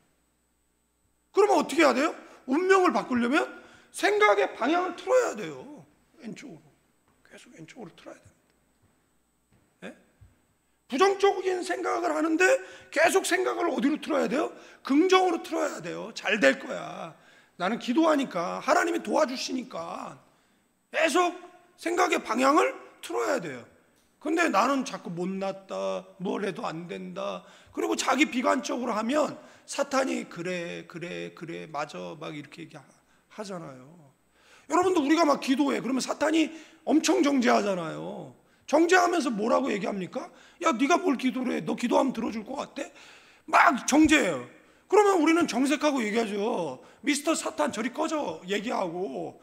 그러면 어떻게 해야 돼요? 운명을 바꾸려면 생각의 방향을 틀어야 돼요. 왼쪽으로. 계속 왼쪽으로 틀어야 됩니다. 부정적인 생각을 하는데 계속 생각을 어디로 틀어야 돼요? 긍정으로 틀어야 돼요. 잘 될 거야. 나는 기도하니까, 하나님이 도와주시니까 계속 생각의 방향을 틀어야 돼요. 근데 나는 자꾸 못났다, 뭘 해도 안 된다, 그리고 자기 비관적으로 하면 사탄이 그래 맞아 막 이렇게 얘기하잖아요. 여러분도 우리가 막 기도해. 그러면 사탄이 엄청 정죄하잖아요. 정죄하면서 뭐라고 얘기합니까? 야, 네가 뭘 기도를 해? 너 기도하면 들어줄 것 같아? 막 정죄해요. 그러면 우리는 정색하고 얘기하죠. 미스터 사탄 저리 꺼져 얘기하고,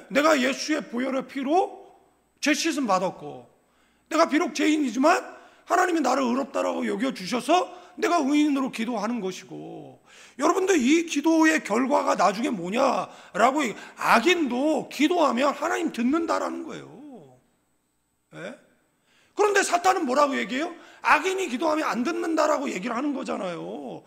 내가 예수의 보혈의 피로 죄 씻음 받았고, 내가 비록 죄인이지만 하나님이 나를 의롭다라고 여겨주셔서 내가 의인으로 기도하는 것이고, 여러분들 이 기도의 결과가 나중에 뭐냐라고, 악인도 기도하면 하나님 듣는다라는 거예요. 그런데 사탄은 뭐라고 얘기해요? 악인이 기도하면 안 듣는다라고 얘기를 하는 거잖아요.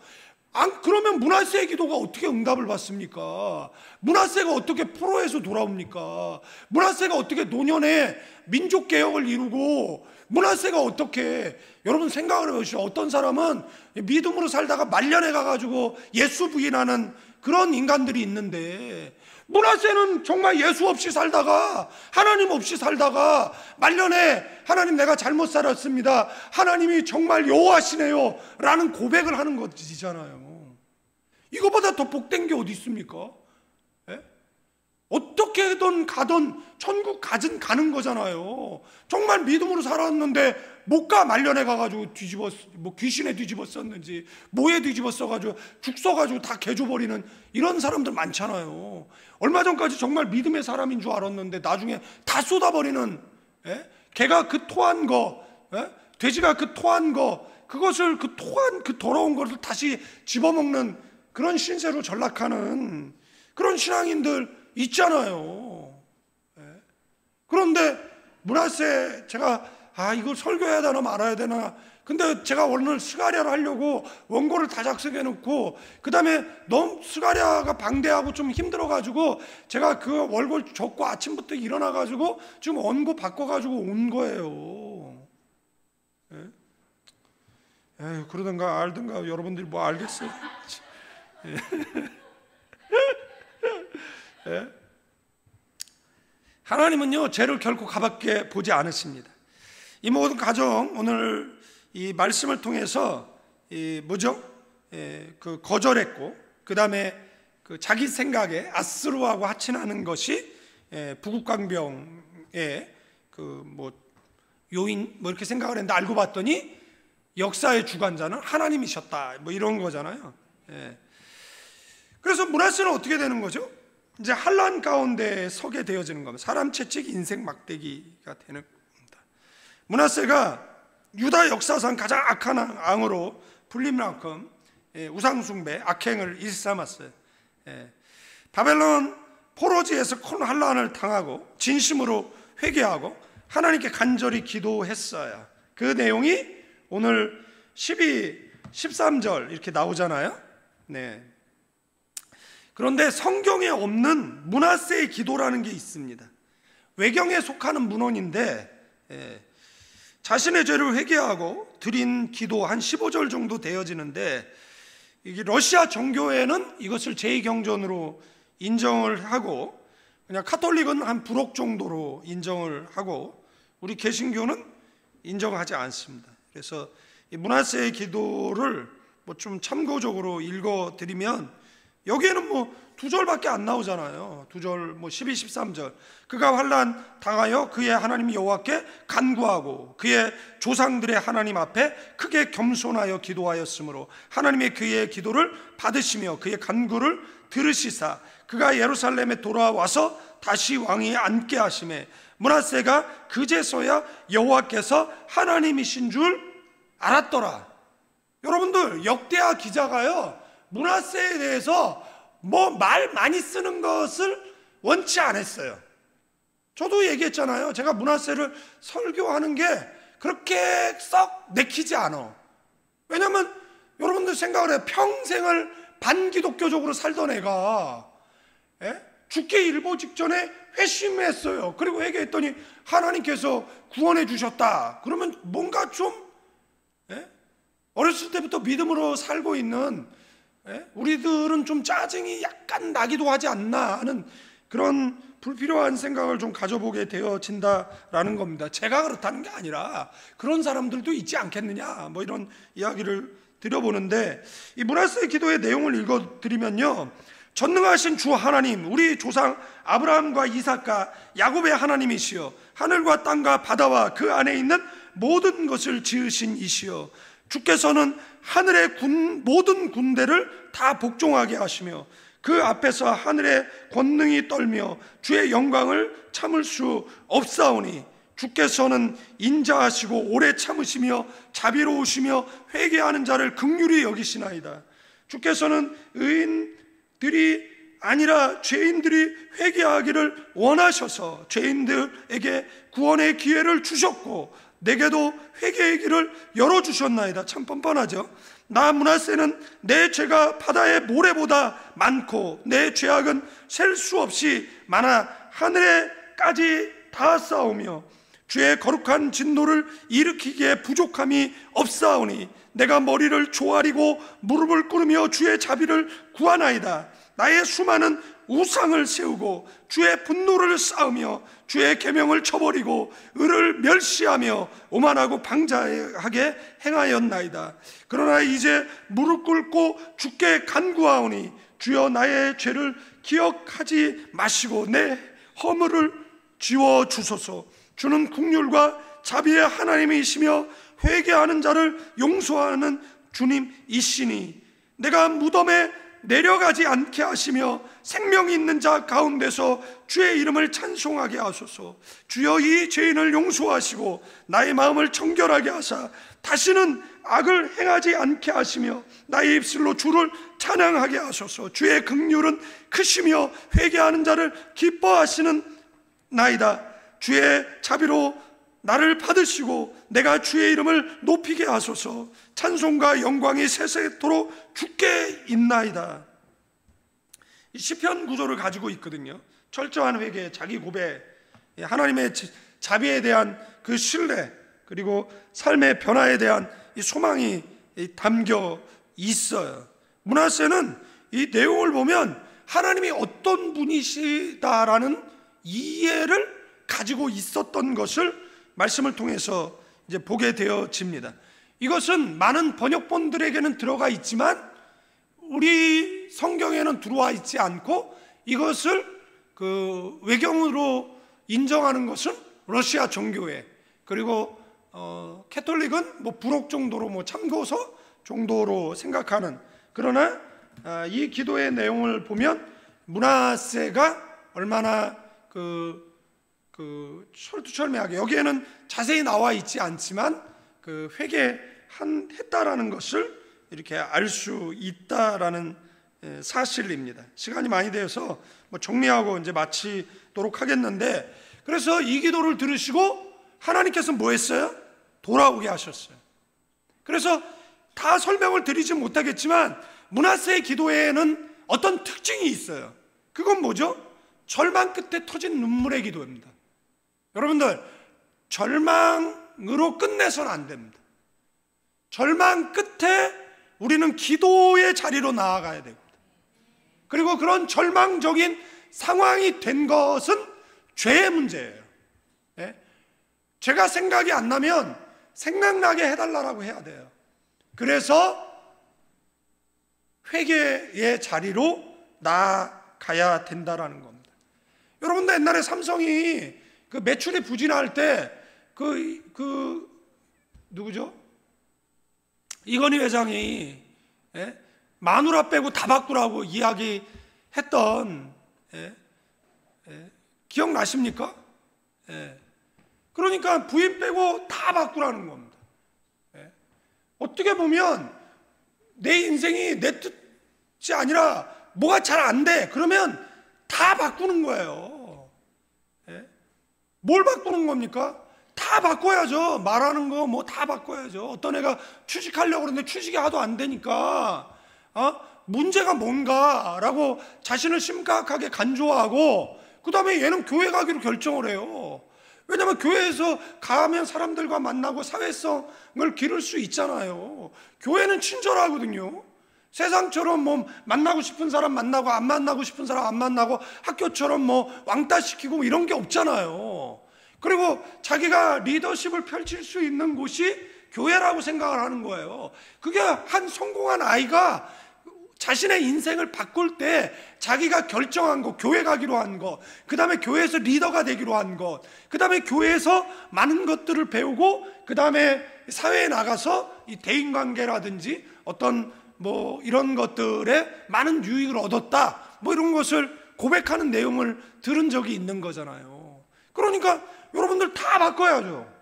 그러면 므낫세의 기도가 어떻게 응답을 받습니까? 므낫세가 어떻게 포로에서 돌아옵니까? 므낫세가 어떻게 노년에 민족개혁을 이루고, 므낫세가 어떻게, 여러분 생각을 해보시죠. 어떤 사람은 믿음으로 살다가 말년에 가가지고 예수 부인하는 그런 인간들이 있는데, 므낫세는 정말 예수 없이 살다가, 하나님 없이 살다가 말년에 하나님 내가 잘못 살았습니다, 하나님이 정말 여호와시네요 라는 고백을 하는 것이잖아요. 이거보다 더 복된 게 어디 있습니까? 어떻게 해도 죽든 가든 천국 가는 거잖아요. 정말 믿음으로 살았는데 못 가, 말년에 가가지고 뭐 귀신에 뒤집었었는지 뭐에 뒤집었어가지고 죽 써가지고 다 개줘버리는 이런 사람들 많잖아요. 얼마 전까지 정말 믿음의 사람인 줄 알았는데 나중에 다 쏟아버리는, 개가 그 토한 거, 돼지가 그 토한 거, 그것을 그 토한 그 더러운 것을 다시 집어먹는 그런 신세로 전락하는 그런 신앙인들 있잖아요. 그런데 므낫세, 제가 이걸 설교해야 되나 말아야 되나, 근데 제가 오늘 스가랴를 하려고 원고를 다 작성해 놓고 그 다음에 너무 스가랴가 방대하고 좀 힘들어가지고 제가 그 원고를 적고 아침부터 일어나가지고 지금 원고 바꿔가지고 온 거예요. 에휴, 그러든가 알든가 여러분들이 뭐 알겠어요. 하나님은요, 죄를 결코 가볍게 보지 않으십니다. 이 모든 가정, 오늘 이 말씀을 통해서 그 거절했고, 그 다음에 그 자기 생각에 아스루하고 하친하는 것이 부국강병의 그 뭐 요인 뭐 이렇게 생각을 했는데 알고 봤더니 역사의 주관자는 하나님이셨다, 뭐 이런 거잖아요. 그래서 므낫세는 어떻게 되는 거죠? 이제 환난 가운데 서게 되어지는 겁니다. 사람 채찍 인생 막대기가 되는 겁니다. 므낫세가 유다 역사상 가장 악한 왕으로 불릴 만큼 우상숭배, 악행을 일삼았어요. 바벨론 포로지에서 큰 환난을 당하고 진심으로 회개하고 하나님께 간절히 기도했어요. 그 내용이 오늘 12, 13절 이렇게 나오잖아요. 그런데 성경에 없는 므낫세의 기도라는 게 있습니다. 외경에 속하는 문헌인데 자신의 죄를 회개하고 드린 기도 한 15절 정도 되어지는데, 이게 러시아 정교회는 이것을 제2경전으로 인정을 하고 그냥 카톨릭은 한 부록 정도로 인정을 하고 우리 개신교는 인정하지 않습니다. 그래서 이 므낫세의 기도를 뭐 좀 참고적으로 읽어드리면 여기에는 뭐 2절밖에 안 나오잖아요. 2절 뭐 12, 13절. 그가 환난 당하여 그의 하나님 여호와께 간구하고 그의 조상들의 하나님 앞에 크게 겸손하여 기도하였으므로 하나님의 그의 기도를 받으시며 그의 간구를 들으시사 그가 예루살렘에 돌아와서 다시 왕위에 앉게 하시매 므낫세가 그제서야 여호와께서 하나님이신 줄 알았더라. 여러분들, 역대하 기자가요 므낫세에 대해서 뭐 말 많이 쓰는 것을 원치 않았어요. 저도 얘기했잖아요. 제가 므낫세를 설교하는 게 그렇게 썩 내키지 않아. 왜냐면 여러분들 생각을 해요. 평생을 반기독교적으로 살던 애가 죽기 일보 직전에 회심했어요. 그리고 회개했더니 하나님께서 구원해 주셨다. 그러면 뭔가 좀 어렸을 때부터 믿음으로 살고 있는 우리들은 좀 짜증이 약간 나기도 하지 않나 하는 그런 불필요한 생각을 좀 가져보게 되어진다라는 겁니다. 제가 그렇다는 게 아니라 그런 사람들도 있지 않겠느냐, 뭐 이런 이야기를 드려보는데, 이 므낫세의 기도의 내용을 읽어드리면요, 전능하신 주 하나님, 우리 조상 아브라함과 이삭과 야곱의 하나님이시여, 하늘과 땅과 바다와 그 안에 있는 모든 것을 지으신 이시여, 주께서는 하늘의 모든 군대를 다 복종하게 하시며 그 앞에서 하늘의 권능이 떨며 주의 영광을 참을 수 없사오니 주께서는 인자하시고 오래 참으시며 자비로우시며 회개하는 자를 긍휼히 여기시나이다. 주께서는 의인들이 아니라 죄인들이 회개하기를 원하셔서 죄인들에게 구원의 기회를 주셨고 내게도 회개의 길을 열어주셨나이다. 참 뻔뻔하죠. 나 므낫세는 내 죄가 바다의 모래보다 많고 내 죄악은 셀 수 없이 많아 하늘에까지 닿았사오며 주의 거룩한 진노를 일으키기에 부족함이 없사오니 내가 머리를 조아리고 무릎을 꿇으며 주의 자비를 구하나이다. 나의 수많은 우상을 세우고 주의 분노를 쌓으며 주의 계명을 쳐버리고 의를 멸시하며 오만하고 방자하게 행하였나이다. 그러나 이제 무릎 꿇고 주께 간구하오니 주여 나의 죄를 기억하지 마시고 내 허물을 지워 주소서. 주는 긍휼과 자비의 하나님이시며 회개하는 자를 용서하는 주님이시니 내가 무덤에 내려가지 않게 하시며 생명이 있는 자 가운데서 주의 이름을 찬송하게 하소서. 주여, 이 죄인을 용서하시고 나의 마음을 청결하게 하사 다시는 악을 행하지 않게 하시며 나의 입술로 주를 찬양하게 하소서. 주의 긍휼은 크시며 회개하는 자를 기뻐하시는 나이다. 주의 자비로 나를 받으시고 내가 주의 이름을 높이게 하소서. 찬송과 영광이 세세토록 주께 있나이다. 이 시편 구조를 가지고 있거든요. 철저한 회개, 자기 고백, 하나님의 자비에 대한 그 신뢰, 그리고 삶의 변화에 대한 이 소망이 담겨 있어요. 므낫세는 이 내용을 보면 하나님이 어떤 분이시다라는 이해를 가지고 있었던 것을 말씀을 통해서 이제 보게 되어집니다. 이것은 많은 번역본들에게는 들어가 있지만 우리 성경에는 들어와 있지 않고, 이것을 그 외경으로 인정하는 것은 러시아 정교회, 그리고 캐톨릭은 뭐 부록 정도로, 뭐 참고서 정도로 생각하는, 그러나 이 기도의 내용을 보면 므낫세가 얼마나 철두철미하게, 여기에는 자세히 나와 있지 않지만 그 회개했다라는 것을 이렇게 알 수 있다라는 사실입니다. 시간이 많이 되어서 뭐 정리하고 이제 마치도록 하겠는데, 그래서 이 기도를 들으시고 하나님께서 뭐 했어요? 돌아오게 하셨어요. 그래서 다 설명을 드리지 못하겠지만 므낫세의 기도에는 어떤 특징이 있어요. 그건 뭐죠? 절망 끝에 터진 눈물의 기도입니다. 여러분들, 절망으로 끝내서는 안 됩니다. 절망 끝에 우리는 기도의 자리로 나아가야 됩니다. 그리고 그런 절망적인 상황이 된 것은 죄의 문제예요. 죄가 생각이 안 나면 생각나게 해달라고 해야 돼요. 그래서 회개의 자리로 나아가야 된다라는 겁니다. 여러분들, 옛날에 삼성이 그 매출이 부진할 때 누구죠? 이건희 회장이 마누라 빼고 다 바꾸라고 이야기했던, 기억나십니까? 그러니까 부인 빼고 다 바꾸라는 겁니다. 어떻게 보면 내 인생이 내 뜻이 아니라 뭐가 잘 안 돼, 그러면 다 바꾸는 거예요. 뭘 바꾸는 겁니까? 다 바꿔야죠. 말하는 거 뭐 다 바꿔야죠. 어떤 애가 취직하려고 그러는데 취직이 하도 안 되니까 문제가 뭔가라고 자신을 심각하게 간주하고, 그 다음에 얘는 교회 가기로 결정을 해요. 왜냐하면 교회에서 가면 사람들과 만나고 사회성을 기를 수 있잖아요. 교회는 친절하거든요. 세상처럼 뭐 만나고 싶은 사람 만나고 안 만나고 싶은 사람 안 만나고, 학교처럼 뭐 왕따 시키고 이런 게 없잖아요. 그리고 자기가 리더십을 펼칠 수 있는 곳이 교회라고 생각을 하는 거예요. 그게 한 성공한 아이가 자신의 인생을 바꿀 때 자기가 결정한 거, 교회 가기로 한 거, 그 다음에 교회에서 리더가 되기로 한 것, 그 다음에 교회에서 많은 것들을 배우고, 그 다음에 사회에 나가서 이 대인관계라든지 어떤 뭐 이런 것들에 많은 유익을 얻었다, 뭐 이런 것을 고백하는 내용을 들은 적이 있는 거잖아요. 그러니까 여러분들 다 바꿔야죠.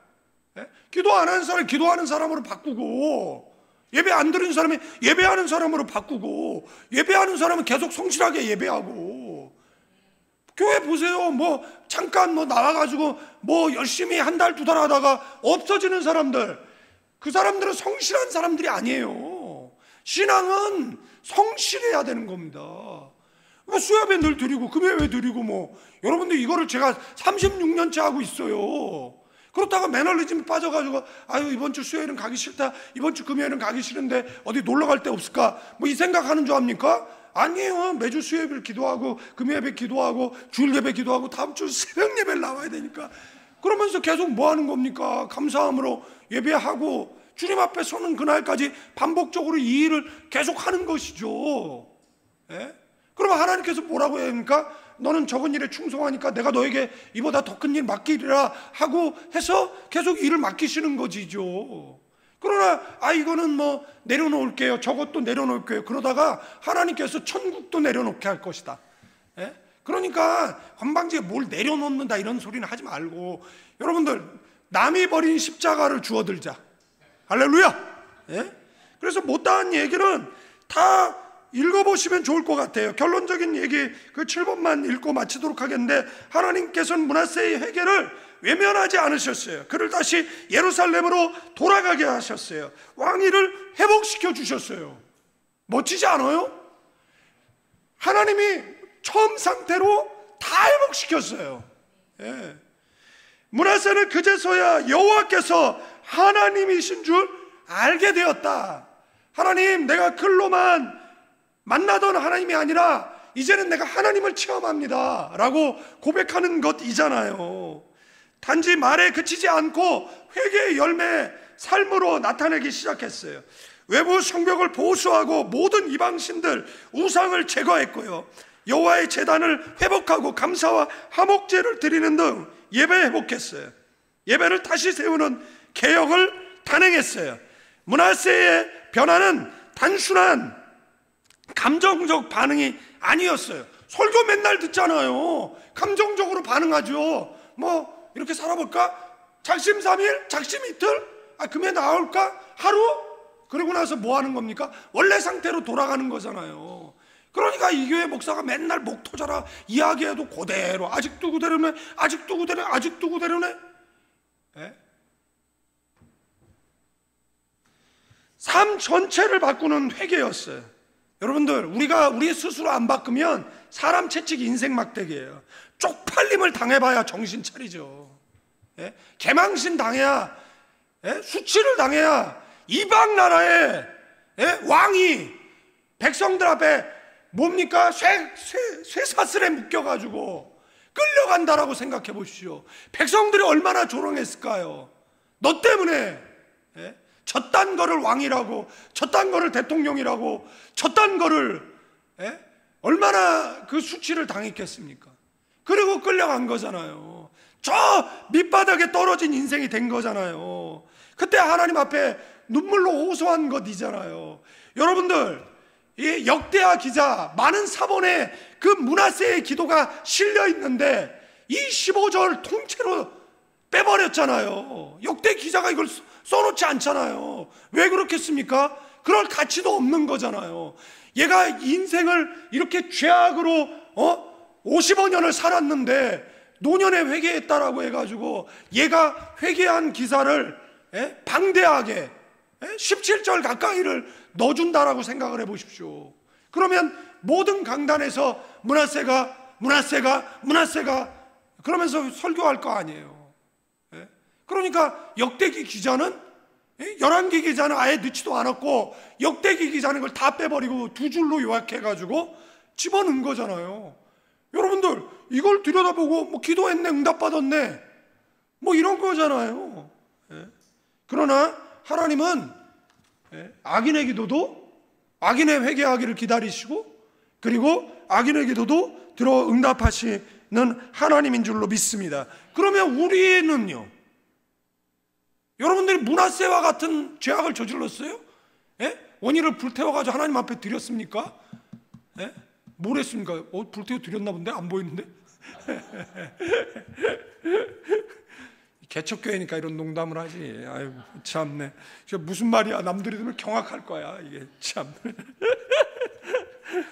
기도 안 하는 사람이 기도하는 사람으로 바꾸고, 예배 안 드리는 사람이 예배하는 사람으로 바꾸고, 예배하는 사람은 계속 성실하게 예배하고. 교회 보세요. 뭐 잠깐 뭐 나와가지고 뭐 열심히 한 달 두 달 하다가 없어지는 사람들, 그 사람들은 성실한 사람들이 아니에요. 신앙은 성실해야 되는 겁니다. 뭐 수요예배 늘 드리고 금요예배 드리고, 뭐 여러분들 이거를 제가 36년째 하고 있어요. 그렇다고 매너리즘에 빠져가지고 아유 이번 주 수요일은 가기 싫다, 이번 주 금요일은 가기 싫은데 어디 놀러 갈 데 없을까, 뭐 이 생각하는 줄 압니까? 아니에요. 매주 수요예배를 기도하고 금요예배 기도하고 주일 예배 기도하고 다음 주 새벽 예배를 나와야 되니까, 그러면서 계속 뭐 하는 겁니까? 감사함으로 예배하고 주님 앞에 서는 그날까지 반복적으로 이 일을 계속 하는 것이죠. 그러면 하나님께서 뭐라고 해야 합니까? 너는 적은 일에 충성하니까 내가 너에게 이보다 더 큰 일 맡기리라 하고 해서 계속 일을 맡기시는 거지죠. 그러나 이거는 뭐 내려놓을게요, 저것도 내려놓을게요, 그러다가 하나님께서 천국도 내려놓게 할 것이다. 예? 그러니까 건방지게 뭘 내려놓는다 이런 소리는 하지 말고, 여러분들 남이 버린 십자가를 주워들자. 할렐루야. 예? 그래서 못다한 얘기는 다 읽어보시면 좋을 것 같아요. 결론적인 얘기 그 7번만 읽고 마치도록 하겠는데, 하나님께서는 므낫세의 회개를 외면하지 않으셨어요. 그를 다시 예루살렘으로 돌아가게 하셨어요. 왕위를 회복시켜 주셨어요. 멋지지 않아요? 하나님이 처음 상태로 다 회복시켰어요. 예. 므낫세는 그제서야 여호와께서 하나님이신 줄 알게 되었다. 하나님, 내가 글로만 만나던 하나님이 아니라 이제는 내가 하나님을 체험합니다 라고 고백하는 것이잖아요. 단지 말에 그치지 않고 회개의 열매, 삶으로 나타내기 시작했어요. 외부 성벽을 보수하고 모든 이방신들, 우상을 제거했고요, 여호와의 제단을 회복하고 감사와 화목제를 드리는 등 예배 회복했어요. 예배를 다시 세우는 개혁을 단행했어요. 므낫세의 변화는 단순한 감정적 반응이 아니었어요. 설교 맨날 듣잖아요. 감정적으로 반응하죠. 뭐 이렇게 살아볼까? 작심삼일? 작심이틀? 금에 나올까? 하루? 그러고 나서 뭐 하는 겁니까? 원래 상태로 돌아가는 거잖아요. 그러니까 이 교회 목사가 맨날 목 터져라 이야기해도 그대로, 아직도 그대로네, 아직도 그대로네, 아직도 그대로네. 예? 삶 전체를 바꾸는 회개였어요. 여러분들, 우리가 우리 스스로 안 바꾸면 사람 채찍이 인생 막대기예요. 쪽팔림을 당해봐야 정신 차리죠. 예? 개망신 당해야, 예? 수치를 당해야 이방 나라의, 예? 왕이 백성들 앞에 뭡니까? 쇠사슬에 묶여가지고 끌려간다라고 생각해 보십시오. 백성들이 얼마나 조롱했을까요? 너 때문에, 예? 저딴 거를 왕이라고, 저딴 거를 대통령이라고, 저딴 거를, 예? 얼마나 그 수치를 당했겠습니까? 그리고 끌려간 거잖아요. 저 밑바닥에 떨어진 인생이 된 거잖아요. 그때 하나님 앞에 눈물로 호소한 것이잖아요. 여러분들, 이 역대하 기자 많은 사본에 그 므낫세의 기도가 실려 있는데 이 15절 통째로 빼버렸잖아요. 역대 기자가 이걸 써놓지 않잖아요. 왜 그렇겠습니까? 그럴 가치도 없는 거잖아요. 얘가 인생을 이렇게 죄악으로 50여 년을 살았는데 노년에 회개했다라고 해가지고 얘가 회개한 기사를 방대하게 17절 가까이를 넣어준다라고 생각을 해보십시오. 그러면 모든 강단에서 므낫세가 그러면서 설교할 거 아니에요. 그러니까 역대기 기자는, 열왕기 기자는 아예 넣지도 않았고 역대기 기자는 걸 다 빼버리고 두 줄로 요약해가지고 집어넣은 거잖아요. 여러분들, 이걸 들여다보고 뭐 기도했네, 응답받았네, 뭐 이런 거잖아요. 그러나 하나님은 악인의 기도도, 악인의 회개하기를 기다리시고, 그리고 악인의 기도도 들어 응답하시는 하나님인 줄로 믿습니다. 그러면 우리는요, 여러분들이 므낫세와 같은 죄악을 저질렀어요? 원인을 불태워가지고 하나님 앞에 드렸습니까? 뭘 했습니까? 불태워 드렸나 본데? 안 보이는데? 개척교회니까 이런 농담을 하지. 아유, 참네. 무슨 말이야? 남들이 들으면 경악할 거야. 이게 참.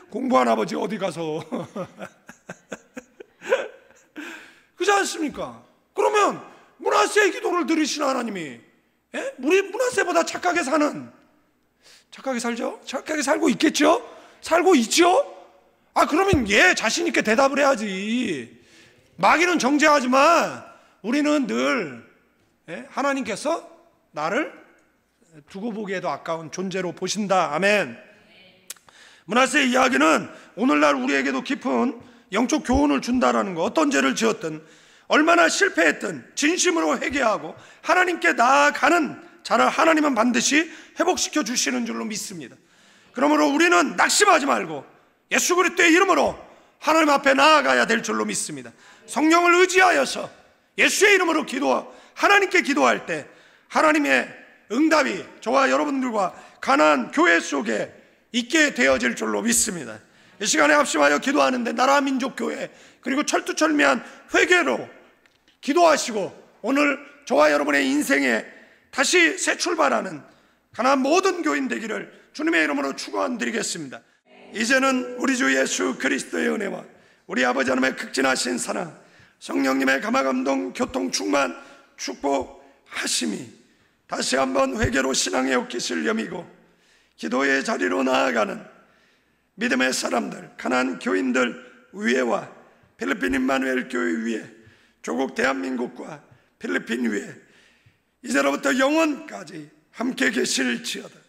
공부한 아버지 어디 가서. 그렇지 않습니까? 그러면 므낫세의 기도를 들으시는 하나님이, 우리 므낫세보다 착하게 사는, 착하게 살죠? 착하게 살고 있겠죠? 살고 있죠? 그러면 자신 있게 대답을 해야지. 마귀는 정죄하지만 우리는 늘 하나님께서 나를 두고 보기에도 아까운 존재로 보신다. 아멘. 므낫세의 이야기는 오늘날 우리에게도 깊은 영적 교훈을 준다라는 거. 어떤 죄를 지었든, 얼마나 실패했든 진심으로 회개하고 하나님께 나아가는 자를 하나님은 반드시 회복시켜 주시는 줄로 믿습니다. 그러므로 우리는 낙심하지 말고 예수 그리스도의 이름으로 하나님 앞에 나아가야 될 줄로 믿습니다. 성령을 의지하여서 예수의 이름으로 하나님께 기도할 때 하나님의 응답이 저와 여러분들과 가나안 교회 속에 있게 되어질 줄로 믿습니다. 이 시간에 합심하여 기도하는데 나라 민족 교회 그리고 철두철미한 회개로 기도하시고 오늘 저와 여러분의 인생에 다시 새 출발하는 가나안 모든 교인 되기를 주님의 이름으로 축원드리겠습니다. 이제는 우리 주 예수 그리스도의 은혜와 우리 아버지 하나님의 극진하신 사랑, 성령님의 감화감동 교통 충만 축복하심이 다시 한번 회개로 신앙의 옥깃을 여미고 기도의 자리로 나아가는 믿음의 사람들, 가나안 교인들 위에와 필리핀 임마누엘 교회 위에, 조국 대한민국과 필리핀 위에 이제로부터 영원까지 함께 계실지어다.